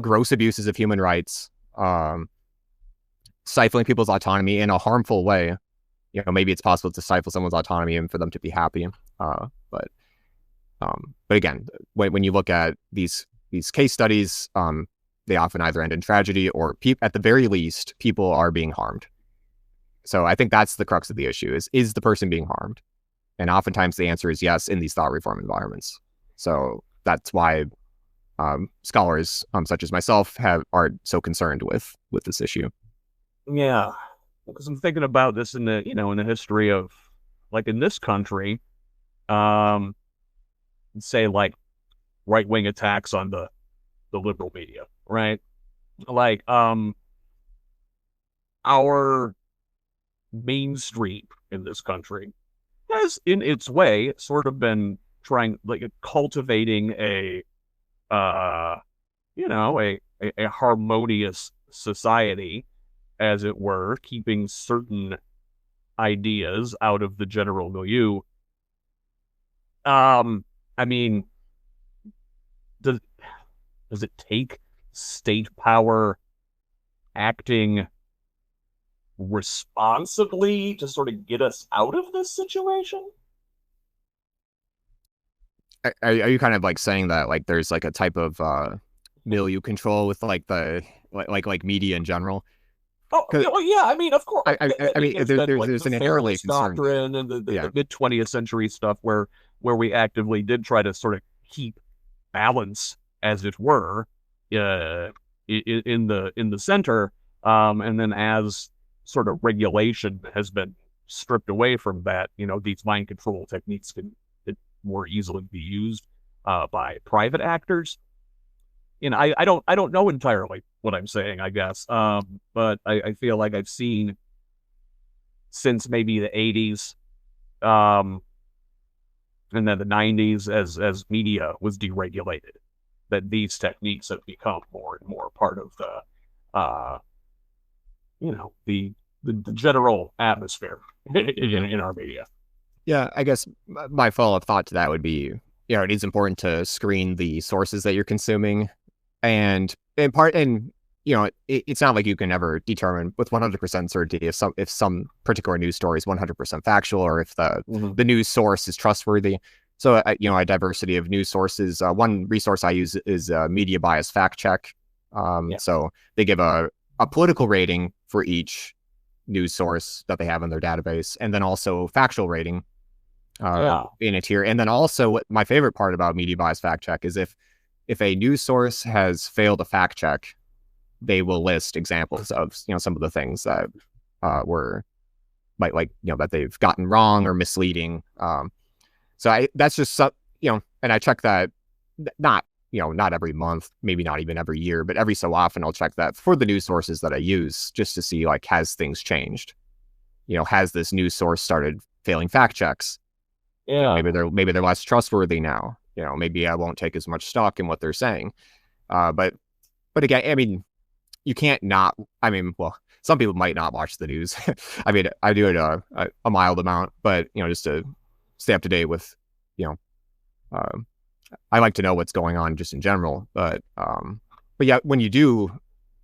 gross abuses of human rights, stifling people's autonomy in a harmful way. Maybe it's possible to stifle someone's autonomy and for them to be happy. But again, when you look at these case studies, they often either end in tragedy or at the very least, people are being harmed. So I think that's the crux of the issue: is the person being harmed? And oftentimes the answer is yes in these thought reform environments. So that's why scholars such as myself are so concerned with this issue. Yeah. Because I'm thinking about this in the in the history of, like, in this country, say like right-wing attacks on the liberal media, right? Like our mainstream in this country has, in its way, sort of been trying, like, cultivating a harmonious society, as it were, keeping certain ideas out of the general milieu. I mean, does it take state power acting responsibly to sort of get us out of this situation? Are you kind of saying that there's a type of milieu control with the media in general? Oh, yeah. I mean, of course. I mean, there's an inherently concern doctrine and the mid 20th century stuff where we actively did try to sort of keep balance, as it were, in the center, and then as sort of regulation has been stripped away from that, these mind control techniques can more easily be used by private actors. I don't know entirely what I'm saying, I guess. But I feel like I've seen since maybe the 80s, and then the 90s, as media was deregulated, that these techniques have become more and more part of the general atmosphere in our media. Yeah, I guess my follow-up thought to that would be, it is important to screen the sources that you're consuming. And in part, it's not like you can ever determine with 100% certainty if some particular news story is 100% factual, or if the news source is trustworthy. So, a diversity of news sources. One resource I use is Media Bias Fact Check. So they give a political rating for each news source that they have in their database, and then also factual rating in a tier. And then also, what my favorite part about Media Bias Fact Check is if a news source has failed a fact check, they will list examples of some of the things that were that they've gotten wrong or misleading. So that's just and I check that not, not every month, maybe not even every year, but every so often I'll check that for the news sources that I use just to see, like, has things changed? Has this news source started failing fact checks? Yeah. Maybe they're less trustworthy now. Maybe I won't take as much stock in what they're saying. But again, I mean, you can't not. I mean, well, some people might not watch the news. I mean, I do it a mild amount, but just to stay up to date with, I like to know what's going on just in general. But yeah, when you do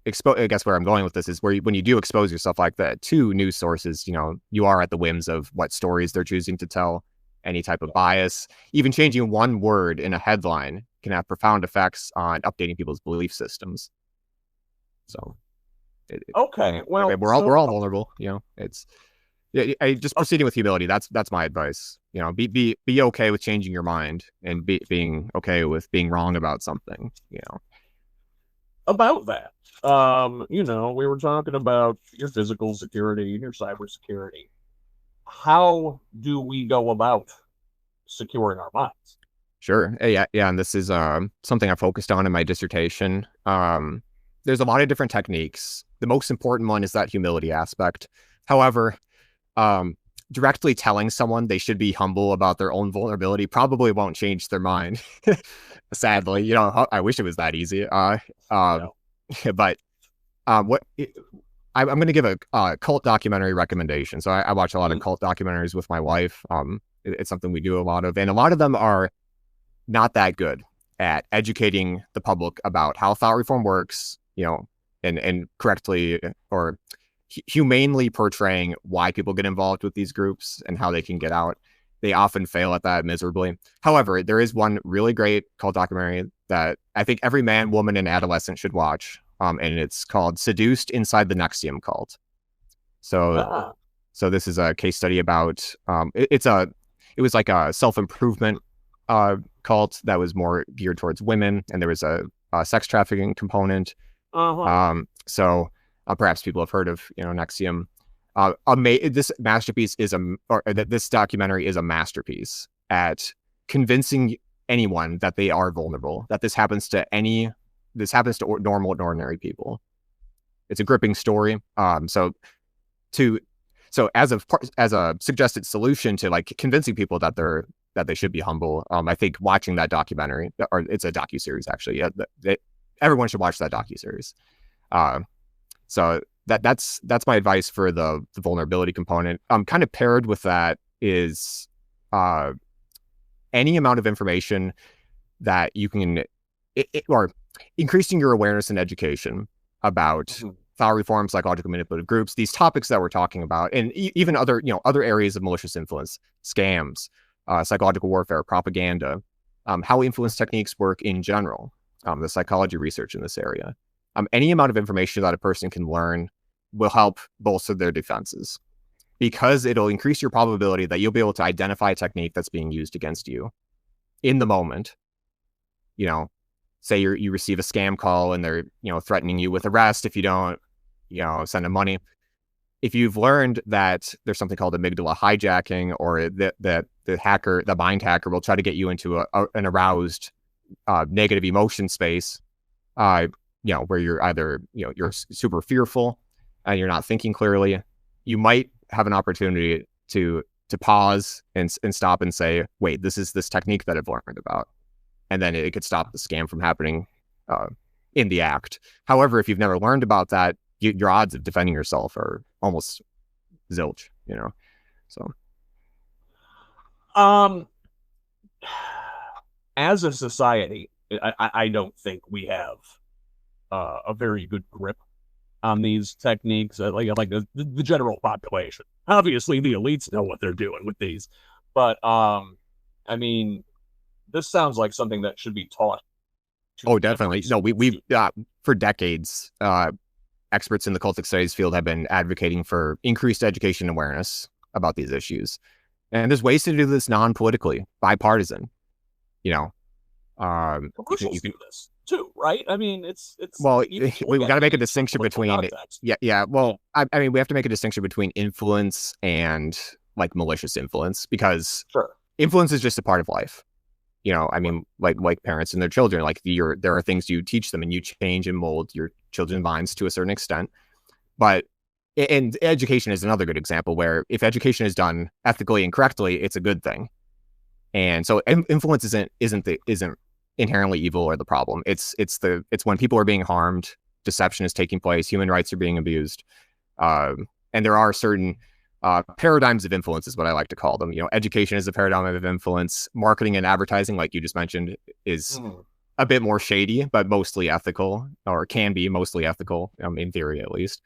expose, I guess where I'm going with this is when you do expose yourself like that to news sources, you are at the whims of what stories they're choosing to tell, any type of bias. Even changing one word in a headline can have profound effects on updating people's belief systems. So, okay, well, we're all vulnerable. It's just proceeding with humility. That's my advice. Be okay with changing your mind and being okay with being wrong about something. About that, we were talking about your physical security and your cyber security. How do we go about securing our minds? Sure. Yeah. And this is something I focused on in my dissertation. There's a lot of different techniques. The most important one is that humility aspect. However, directly telling someone they should be humble about their own vulnerability probably won't change their mind. Sadly, I wish it was that easy. No. But I'm going to give a cult documentary recommendation. So I watch a lot of cult documentaries with my wife. It's something we do a lot of, and a lot of them are not that good at educating the public about how thought reform works, and correctly or humanely portraying why people get involved with these groups and how they can get out. They often fail at that miserably. However, there is one really great cult documentary that I think every man, woman, and adolescent should watch. And it's called Seduced Inside the NXIVM Cult. So this is a case study about, it was like a self-improvement cult that was more geared towards women, and there was a sex trafficking component. So perhaps people have heard of NXIVM. This documentary is a masterpiece at convincing anyone that they are vulnerable, that this happens to normal and ordinary people. It's a gripping story. So as a suggested solution to, like, convincing people that they should be humble, I think watching that documentary, or it's a docuseries actually. Yeah, everyone should watch that docuseries. So that's my advice for the vulnerability component. Kind of paired with that is any amount of information that you can, or increasing your awareness and education about thought reform, psychological manipulative groups, these topics that we're talking about, and even other areas of malicious influence, scams, psychological warfare, propaganda, how influence techniques work in general, the psychology research in this area. Any amount of information that a person can learn will help bolster their defenses, because it'll increase your probability that you'll be able to identify a technique that's being used against you in the moment. Say you receive a scam call and they're, threatening you with arrest if you don't, send them money. If you've learned that there's something called amygdala hijacking, or that the mind hacker will try to get you into an aroused, negative emotion space, where you're either, you're super fearful and you're not thinking clearly, you might have an opportunity to pause and stop and say, wait, this is this technique that I've learned about. And then it could stop the scam from happening in the act. However, if you've never learned about that, your odds of defending yourself are almost zilch, so. As a society, I don't think we have a very good grip on these techniques, like the general population. Obviously, the elites know what they're doing with these, but I mean, this sounds like something that should be taught. Oh, definitely. No, we've for decades, experts in the cultic studies field have been advocating for increased education awareness about these issues, and there's ways to do this non-politically, bipartisan. Commercials you can do this too, right? I mean, it's well, we got to make a distinction between context. Yeah. Well, I mean, we have to make a distinction between influence and, like, malicious influence, because sure, influence is just a part of life. I mean, like parents and their children, like there are things you teach them and you change and mold your children's minds to a certain extent. But and education is another good example where if education is done ethically and correctly, it's a good thing. And so influence isn't inherently evil or the problem. It's when people are being harmed, deception is taking place, human rights are being abused, and there are certain paradigms of influence is what I like to call them. Education is a paradigm of influence. Marketing and advertising, like you just mentioned, is a bit more shady, but mostly ethical, or can be mostly ethical, in theory at least.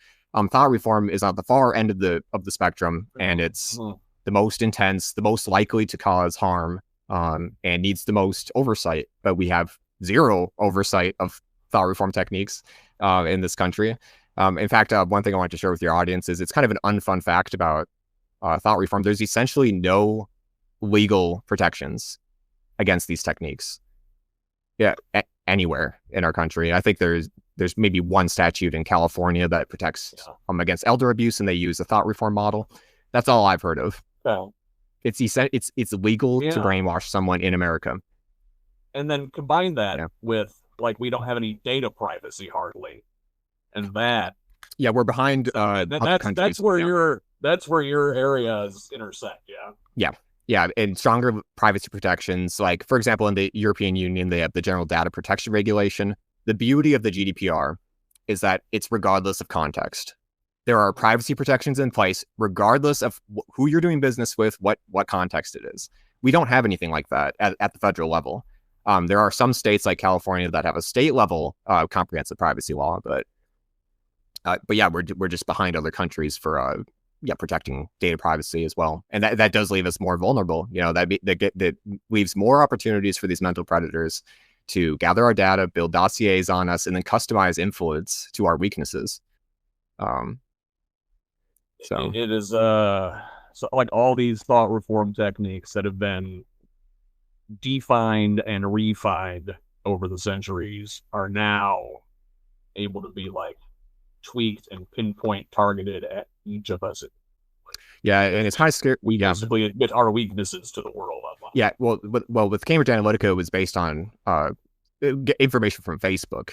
Thought reform is on the far end of the spectrum, and it's the most intense, the most likely to cause harm, and needs the most oversight. But we have zero oversight of thought reform techniques in this country. In fact, one thing I wanted to share with your audience is it's kind of an unfun fact about thought reform. There's essentially no legal protections against these techniques. Yeah, anywhere in our country. I think there's maybe one statute in California that protects against elder abuse, and they use a thought reform model. That's all I've heard of. Well, It's legal to brainwash someone in America. And then combine that with, like, we don't have any data privacy hardly, and that we're behind. That's where your areas intersect. Yeah, and stronger privacy protections. Like, for example, in the European Union, they have the General Data Protection Regulation. The beauty of the GDPR is that it's regardless of context. There are privacy protections in place regardless of who you're doing business with, what context it is. We don't have anything like that at the federal level. There are some states like California that have a state level comprehensive privacy law, but yeah, we're just behind other countries for protecting data privacy as well, and that does leave us more vulnerable. That leaves more opportunities for these mental predators to gather our data, build dossiers on us, and then customize influence to our weaknesses. So it is so like all these thought reform techniques that have been defined and refined over the centuries are now able to be like tweaked and pinpoint targeted at each of us. Yeah, and it's kind of scary. We basically admit our weaknesses to the world online. Yeah, well, with Cambridge Analytica, it was based on information from Facebook.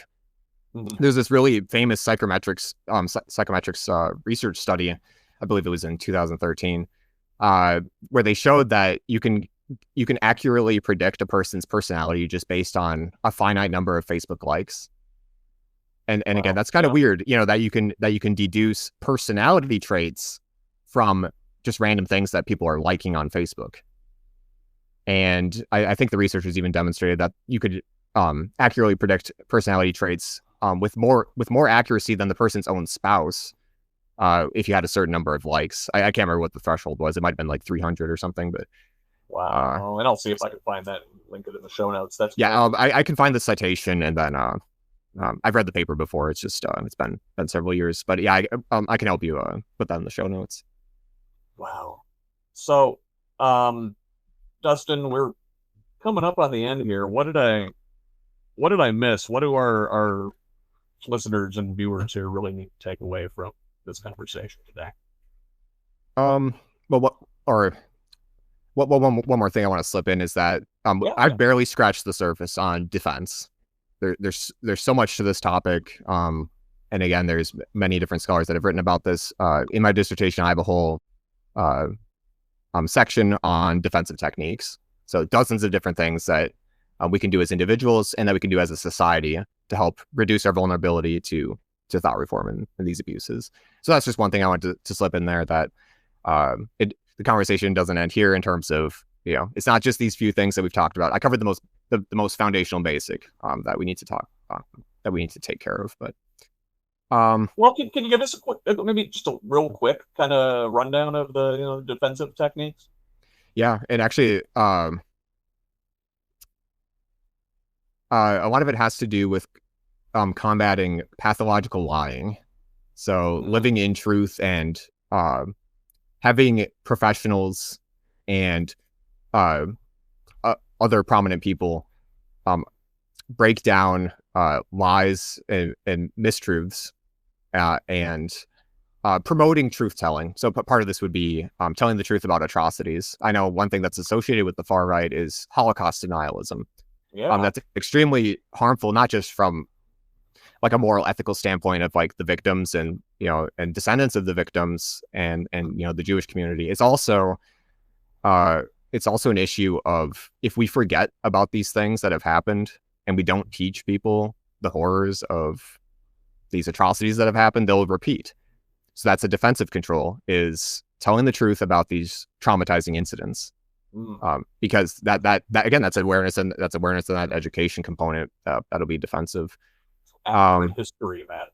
There's this really famous psychometrics research study, I believe it was in 2013, where they showed that you can accurately predict a person's personality just based on a finite number of Facebook likes. And again, that's kind of weird, that you can deduce personality traits from just random things that people are liking on Facebook. And I think the researchers even demonstrated that you could accurately predict personality traits with more accuracy than the person's own spouse if you had a certain number of likes. I can't remember what the threshold was. It might have been like 300 or something, but wow. And I'll see if I can find that and link it in the show notes. That's I can find the citation, and then I've read the paper before. It's just it's been several years, but yeah, I can help you put that in the show notes. Wow. So, Dustin, we're coming up on the end here. What did I miss? What do our listeners and viewers here really need to take away from this conversation today? Well, one more thing I want to slip in is that I've barely scratched the surface on defense. There's so much to this topic. And again, there's many different scholars that have written about this. In my dissertation, I have a whole section on defensive techniques. So dozens of different things that we can do as individuals and that we can do as a society to help reduce our vulnerability to thought reform and these abuses. So that's just one thing I want to slip in there, that the conversation doesn't end here in terms of, it's not just these few things that we've talked about. I covered the most foundational basic that we need to that we need to take care of. But well, can you give us a quick, maybe just a real quick kind of rundown of the defensive techniques? Yeah, and actually, a lot of it has to do with combating pathological lying. So living in truth and having professionals and other prominent people break down lies and mistruths and promoting truth telling. So part of this would be telling the truth about atrocities. I know one thing that's associated with the far right is Holocaust denialism. Yeah. That's extremely harmful, not just from like a moral ethical standpoint of like the victims and and descendants of the victims and the Jewish community. It's also an issue of if we forget about these things that have happened and we don't teach people the horrors of these atrocities that have happened, they'll repeat. So that's a defensive control, is telling the truth about these traumatizing incidents. Because that again, that's awareness and that education component that'll be defensive. History matters.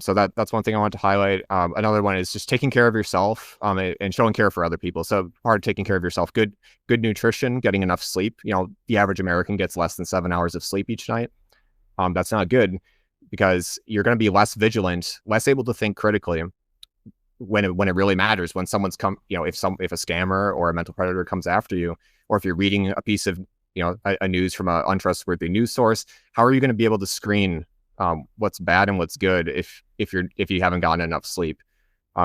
So that's one thing I want to highlight. Another one is just taking care of yourself and showing care for other people. So part of taking care of yourself, good nutrition, getting enough sleep. The average American gets less than 7 hours of sleep each night. That's not good, because you're going to be less vigilant, less able to think critically when it really matters. When someone's if a scammer or a mental predator comes after you, or if you're reading a piece of a news from an untrustworthy news source, how are you going to be able to screen what's bad and what's good if you haven't gotten enough sleep?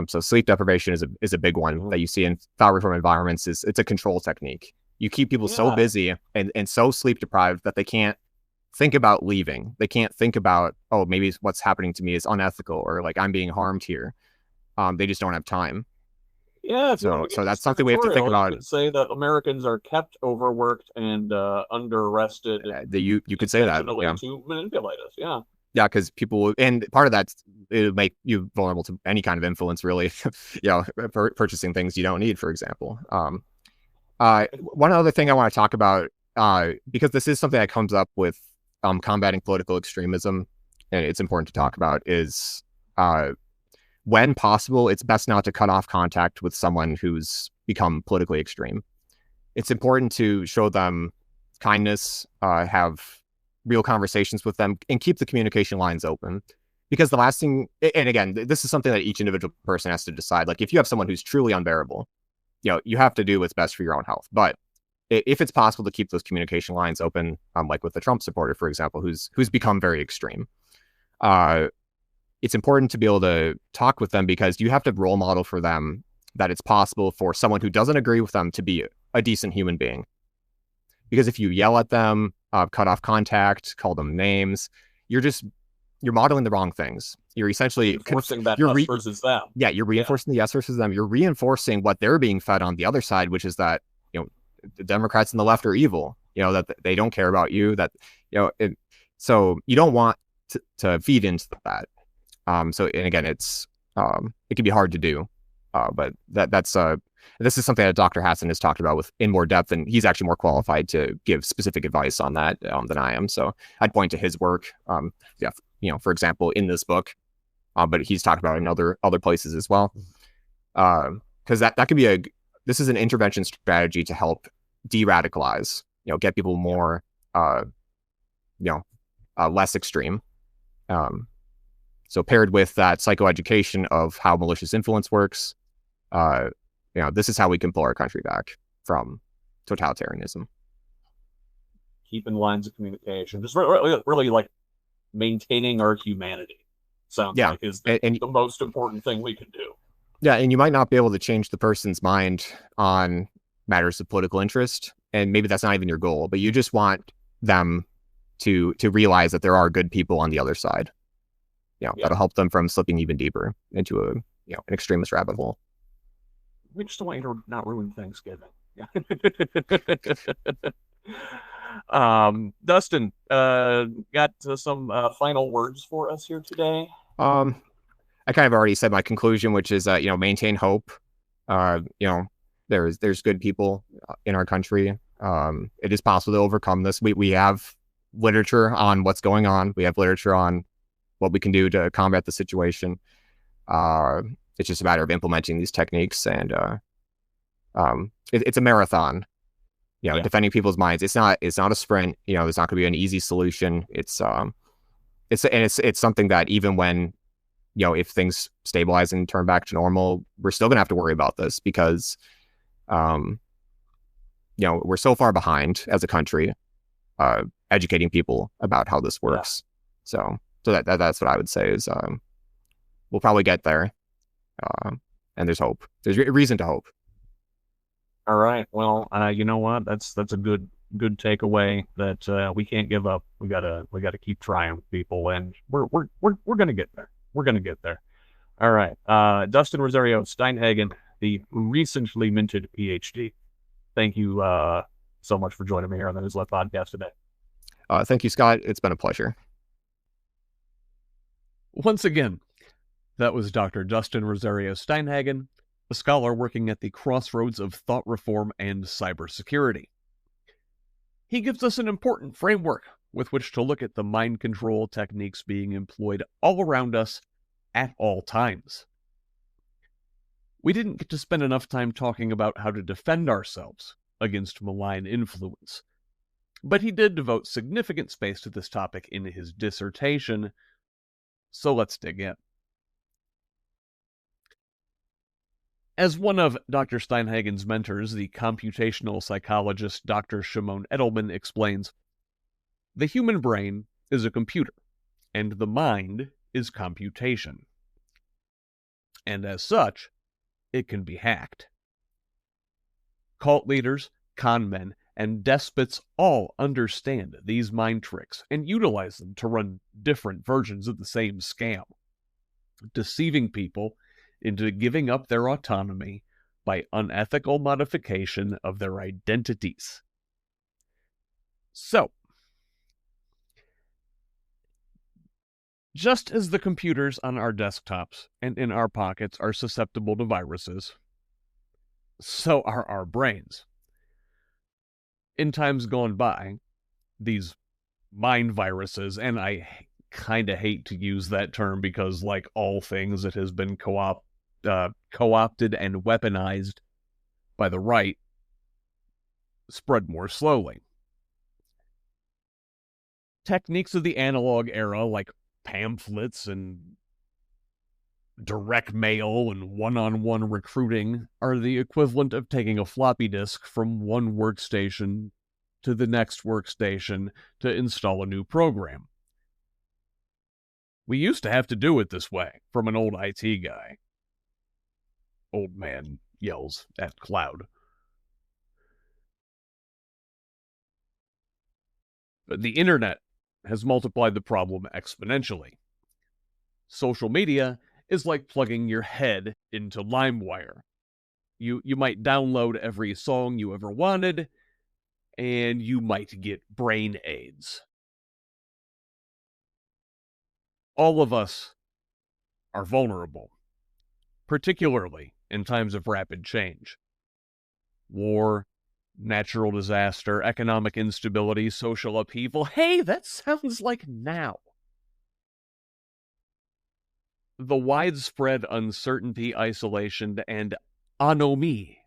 So sleep deprivation is a big one that you see in thought reform environments. It's a control technique. You keep people so busy and so sleep deprived that they can't think about leaving. They can't think about, oh, maybe what's happening to me is unethical, or like I'm being harmed here. They just don't have time. Yeah. So that's something we have to think about. You could say that Americans are kept overworked and under-rested. You could say that. Yeah. To manipulate us. Yeah. Yeah, because people, and part of that, it'll make you vulnerable to any kind of influence, really. Purchasing things you don't need, for example. One other thing I want to talk about, because this is something that comes up with combating political extremism, and it's important to talk about, is when possible, it's best not to cut off contact with someone who's become politically extreme. It's important to show them kindness, have real conversations with them, and keep the communication lines open. Because the last thing, and again, this is something that each individual person has to decide. Like if you have someone who's truly unbearable, you have to do what's best for your own health. But if it's possible to keep those communication lines open, like with the Trump supporter, for example, who's become very extreme, it's important to be able to talk with them, because you have to role model for them that it's possible for someone who doesn't agree with them to be a decent human being. Because if you yell at them, cut off contact, call them names, you're modeling the wrong things. You're essentially reinforcing that us versus them. Yeah, you're reinforcing the us versus them. You're reinforcing what they're being fed on the other side, which is that the Democrats and the left are evil. That they don't care about you. That so you don't want to feed into that. So, and again, it can be hard to do, but this is something that Dr. Hassan has talked about in more depth, and he's actually more qualified to give specific advice on that than I am. So I'd point to his work, for example, in this book, but he's talked about it in other places as well, because that could be this is an intervention strategy to help de-radicalize, get people more, less extreme. So paired with that psychoeducation of how malicious influence works, this is how we can pull our country back from totalitarianism. Keeping lines of communication, just really like maintaining our humanity. Sounds like is the most important thing we can do. Yeah, and you might not be able to change the person's mind on matters of political interest, and maybe that's not even your goal, but you just want them to realize that there are good people on the other side. That'll help them from slipping even deeper into an extremist rabbit hole. We just want you to not ruin Thanksgiving. Yeah. Dustin, got some final words for us here today? I kind of already said my conclusion, which is maintain hope. There's good people in our country. It is possible to overcome this. We have literature on what's going on. We have literature on what we can do to combat the situation. It's just a matter of implementing these techniques, and it's a marathon. Defending people's minds. It's not a sprint. There's not going to be an easy solution. It's something that even when if things stabilize and turn back to normal, we're still going to have to worry about this, because we're so far behind as a country educating people about how this works. So that's what I would say is we'll probably get there. And there's hope. There's reason to hope. All right. Well, you know what? That's a good takeaway that we can't give up. We gotta keep trying, people, and we're gonna get there. We're gonna get there. All right. Dustin Rozario Steinhagen, the recently minted PhD. Thank you so much for joining me here on the Newslet podcast today. Thank you, Scott. It's been a pleasure. Once again, that was Dr. Dustin Rozario Steinhagen, a scholar working at the crossroads of thought reform and cybersecurity. He gives us an important framework with which to look at the mind control techniques being employed all around us at all times. We didn't get to spend enough time talking about how to defend ourselves against malign influence, but he did devote significant space to this topic in his dissertation, so let's dig in. As one of Dr. Steinhagen's mentors, the computational psychologist Dr. Shimon Edelman explains, the human brain is a computer, and the mind is computation. And as such, it can be hacked. Cult leaders, con men, and despots all understand these mind tricks and utilize them to run different versions of the same scam, deceiving people into giving up their autonomy by unethical modification of their identities. So, just as the computers on our desktops and in our pockets are susceptible to viruses, so are our brains. In times gone by, these mind viruses, and I kind of hate to use that term because, like all things, it has been co-opted and weaponized by the right, spread more slowly. Techniques of the analog era, like pamphlets and direct mail and one-on-one recruiting, are the equivalent of taking a floppy disk from one workstation to the next workstation to install a new program. We used to have to do it this way from an old IT guy. Old man yells at cloud. But the internet has multiplied the problem exponentially. Social media is like plugging your head into LimeWire. You might download every song you ever wanted, and you might get brain AIDS. All of us are vulnerable, particularly in times of rapid change. War, natural disaster, economic instability, social upheaval. Hey, that sounds like now. The widespread uncertainty, isolation, and anomie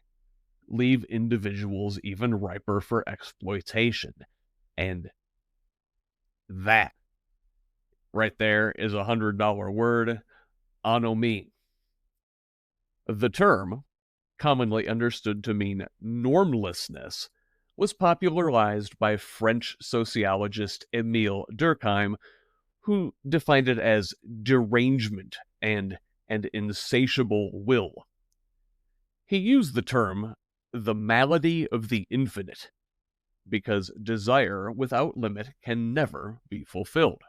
leave individuals even riper for exploitation. And that right there is a $100 word, anomie. The term, commonly understood to mean normlessness, was popularized by French sociologist Émile Durkheim, who defined it as derangement and an insatiable will. He used the term the malady of the infinite, because desire without limit can never be fulfilled.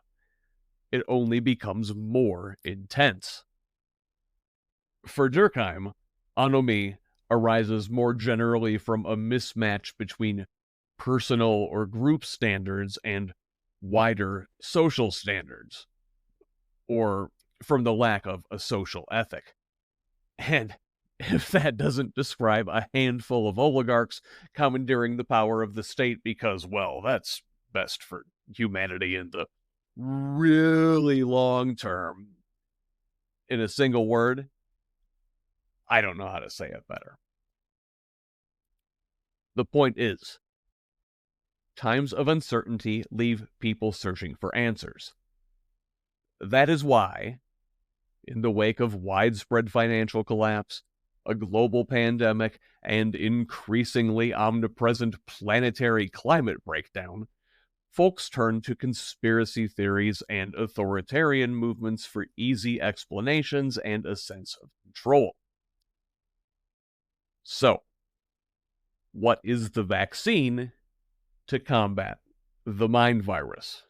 It only becomes more intense. For Durkheim, anomie arises more generally from a mismatch between personal or group standards and wider social standards, or from the lack of a social ethic. And if that doesn't describe a handful of oligarchs commandeering the power of the state because, well, that's best for humanity in the really long term, in a single word, I don't know how to say it better. The point is, times of uncertainty leave people searching for answers. That is why, in the wake of widespread financial collapse, a global pandemic, and increasingly omnipresent planetary climate breakdown, folks turn to conspiracy theories and authoritarian movements for easy explanations and a sense of control. So, what is the vaccine to combat the mind virus?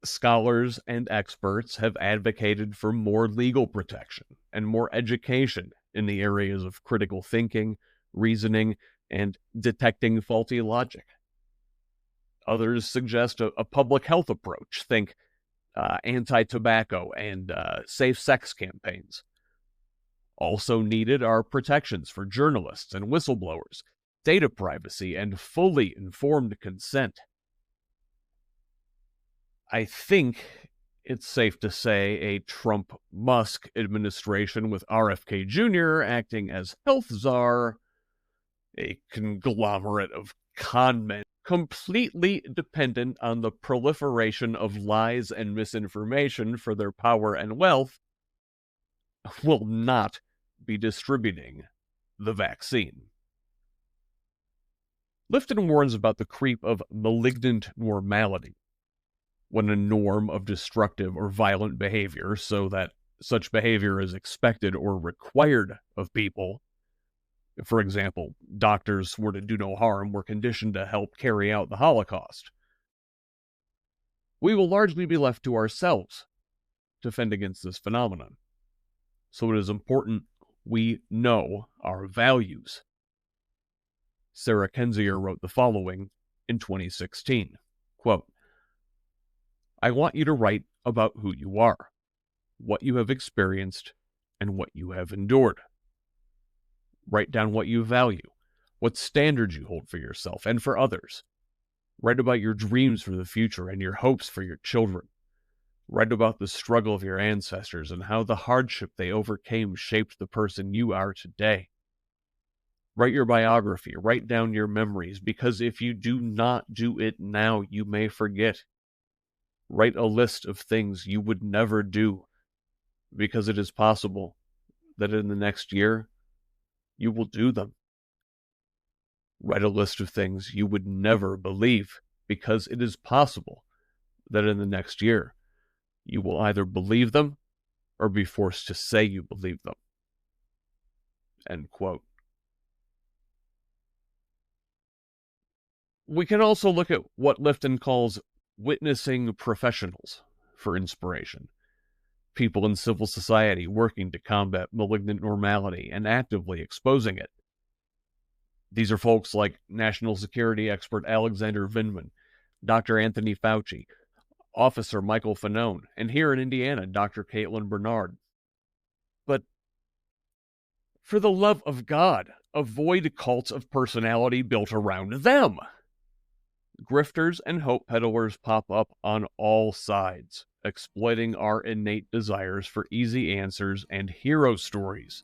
Scholars and experts have advocated for more legal protection and more education in the areas of critical thinking, reasoning, and detecting faulty logic. Others suggest a public health approach. Think anti-tobacco and safe sex campaigns. Also needed are protections for journalists and whistleblowers, data privacy, and fully informed consent. I think it's safe to say a Trump-Musk administration with RFK Jr. acting as health czar, a conglomerate of con men completely dependent on the proliferation of lies and misinformation for their power and wealth, will not be distributing the vaccine. Lifton warns about the creep of malignant normality, when a norm of destructive or violent behavior, so that such behavior is expected or required of people. For example, doctors were to do no harm, were conditioned to help carry out the Holocaust. We will largely be left to ourselves to fend against this phenomenon. So it is important we know our values. Sarah Kendzior wrote the following in 2016, quote, "I want you to write about who you are, what you have experienced, and what you have endured. Write down what you value, what standards you hold for yourself and for others. Write about your dreams for the future and your hopes for your children. Write about the struggle of your ancestors and how the hardship they overcame shaped the person you are today. Write your biography, write down your memories, because if you do not do it now, you may forget. Write a list of things you would never do, because it is possible that in the next year, you will do them. Write a list of things you would never believe, because it is possible that in the next year, you will either believe them or be forced to say you believe them." End quote. We can also look at what Lifton calls witnessing professionals for inspiration. People in civil society working to combat malignant normality and actively exposing it. These are folks like national security expert Alexander Vindman, Dr. Anthony Fauci, Officer Michael Fanone, and here in Indiana, Dr. Caitlin Bernard. But for the love of God, avoid cults of personality built around them. Grifters and hope peddlers pop up on all sides, exploiting our innate desires for easy answers and hero stories.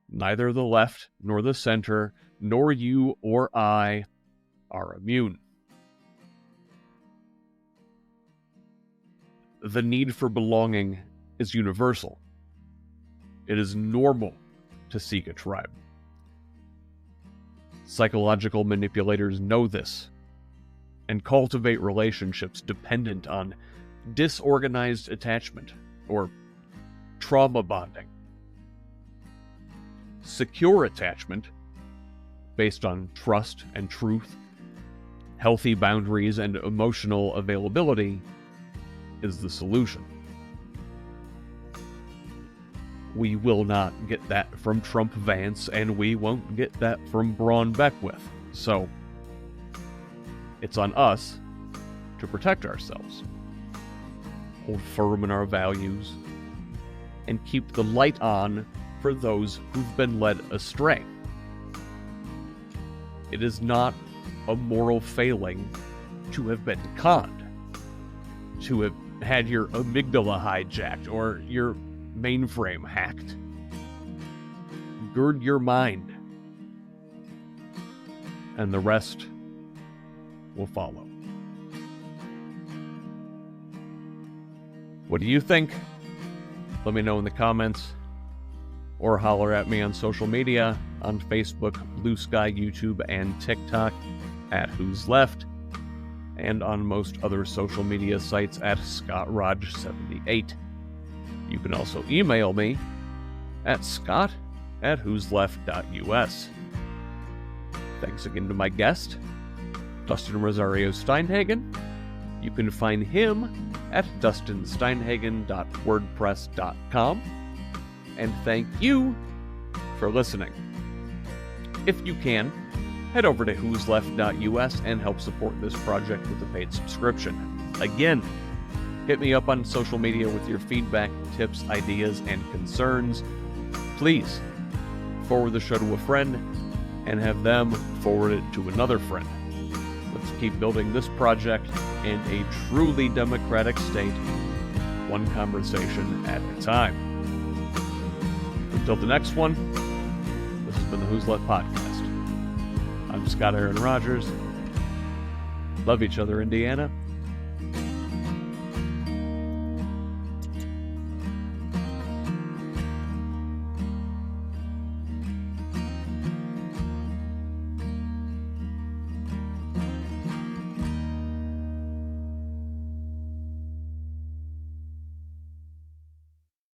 Neither the left, nor the center, nor you or I are immune. The need for belonging is universal. It is normal to seek a tribe. Psychological manipulators know this and cultivate relationships dependent on disorganized attachment or trauma bonding. Secure attachment, based on trust and truth, healthy boundaries, and emotional availability, is the solution. We will not get that from Trump Vance, and we won't get that from Braun Beckwith. So, it's on us to protect ourselves, hold firm in our values, and keep the light on for those who've been led astray. It is not a moral failing to have been conned, to have had your amygdala hijacked or your mainframe hacked. Gird your mind, and the rest will follow. What do you think? Let me know in the comments, or holler at me on social media on Facebook, Blue Sky, YouTube, and TikTok. at Who's Left, and on most other social media sites at ScottRodge78. You can also email me at scott@whosleft.us. Thanks again to my guest, Dustin Rozario Steinhagen. You can find him at dustinsteinhagen.wordpress.com. And thank you for listening. If you can, head over to whosleft.us and help support this project with a paid subscription. Again, hit me up on social media with your feedback, tips, ideas, and concerns. Please forward the show to a friend and have them forward it to another friend. Let's keep building this project in a truly democratic state, one conversation at a time. Until the next one, this has been the Who's Left podcast. I'm Scott Aaron Rogers. Love each other, Indiana.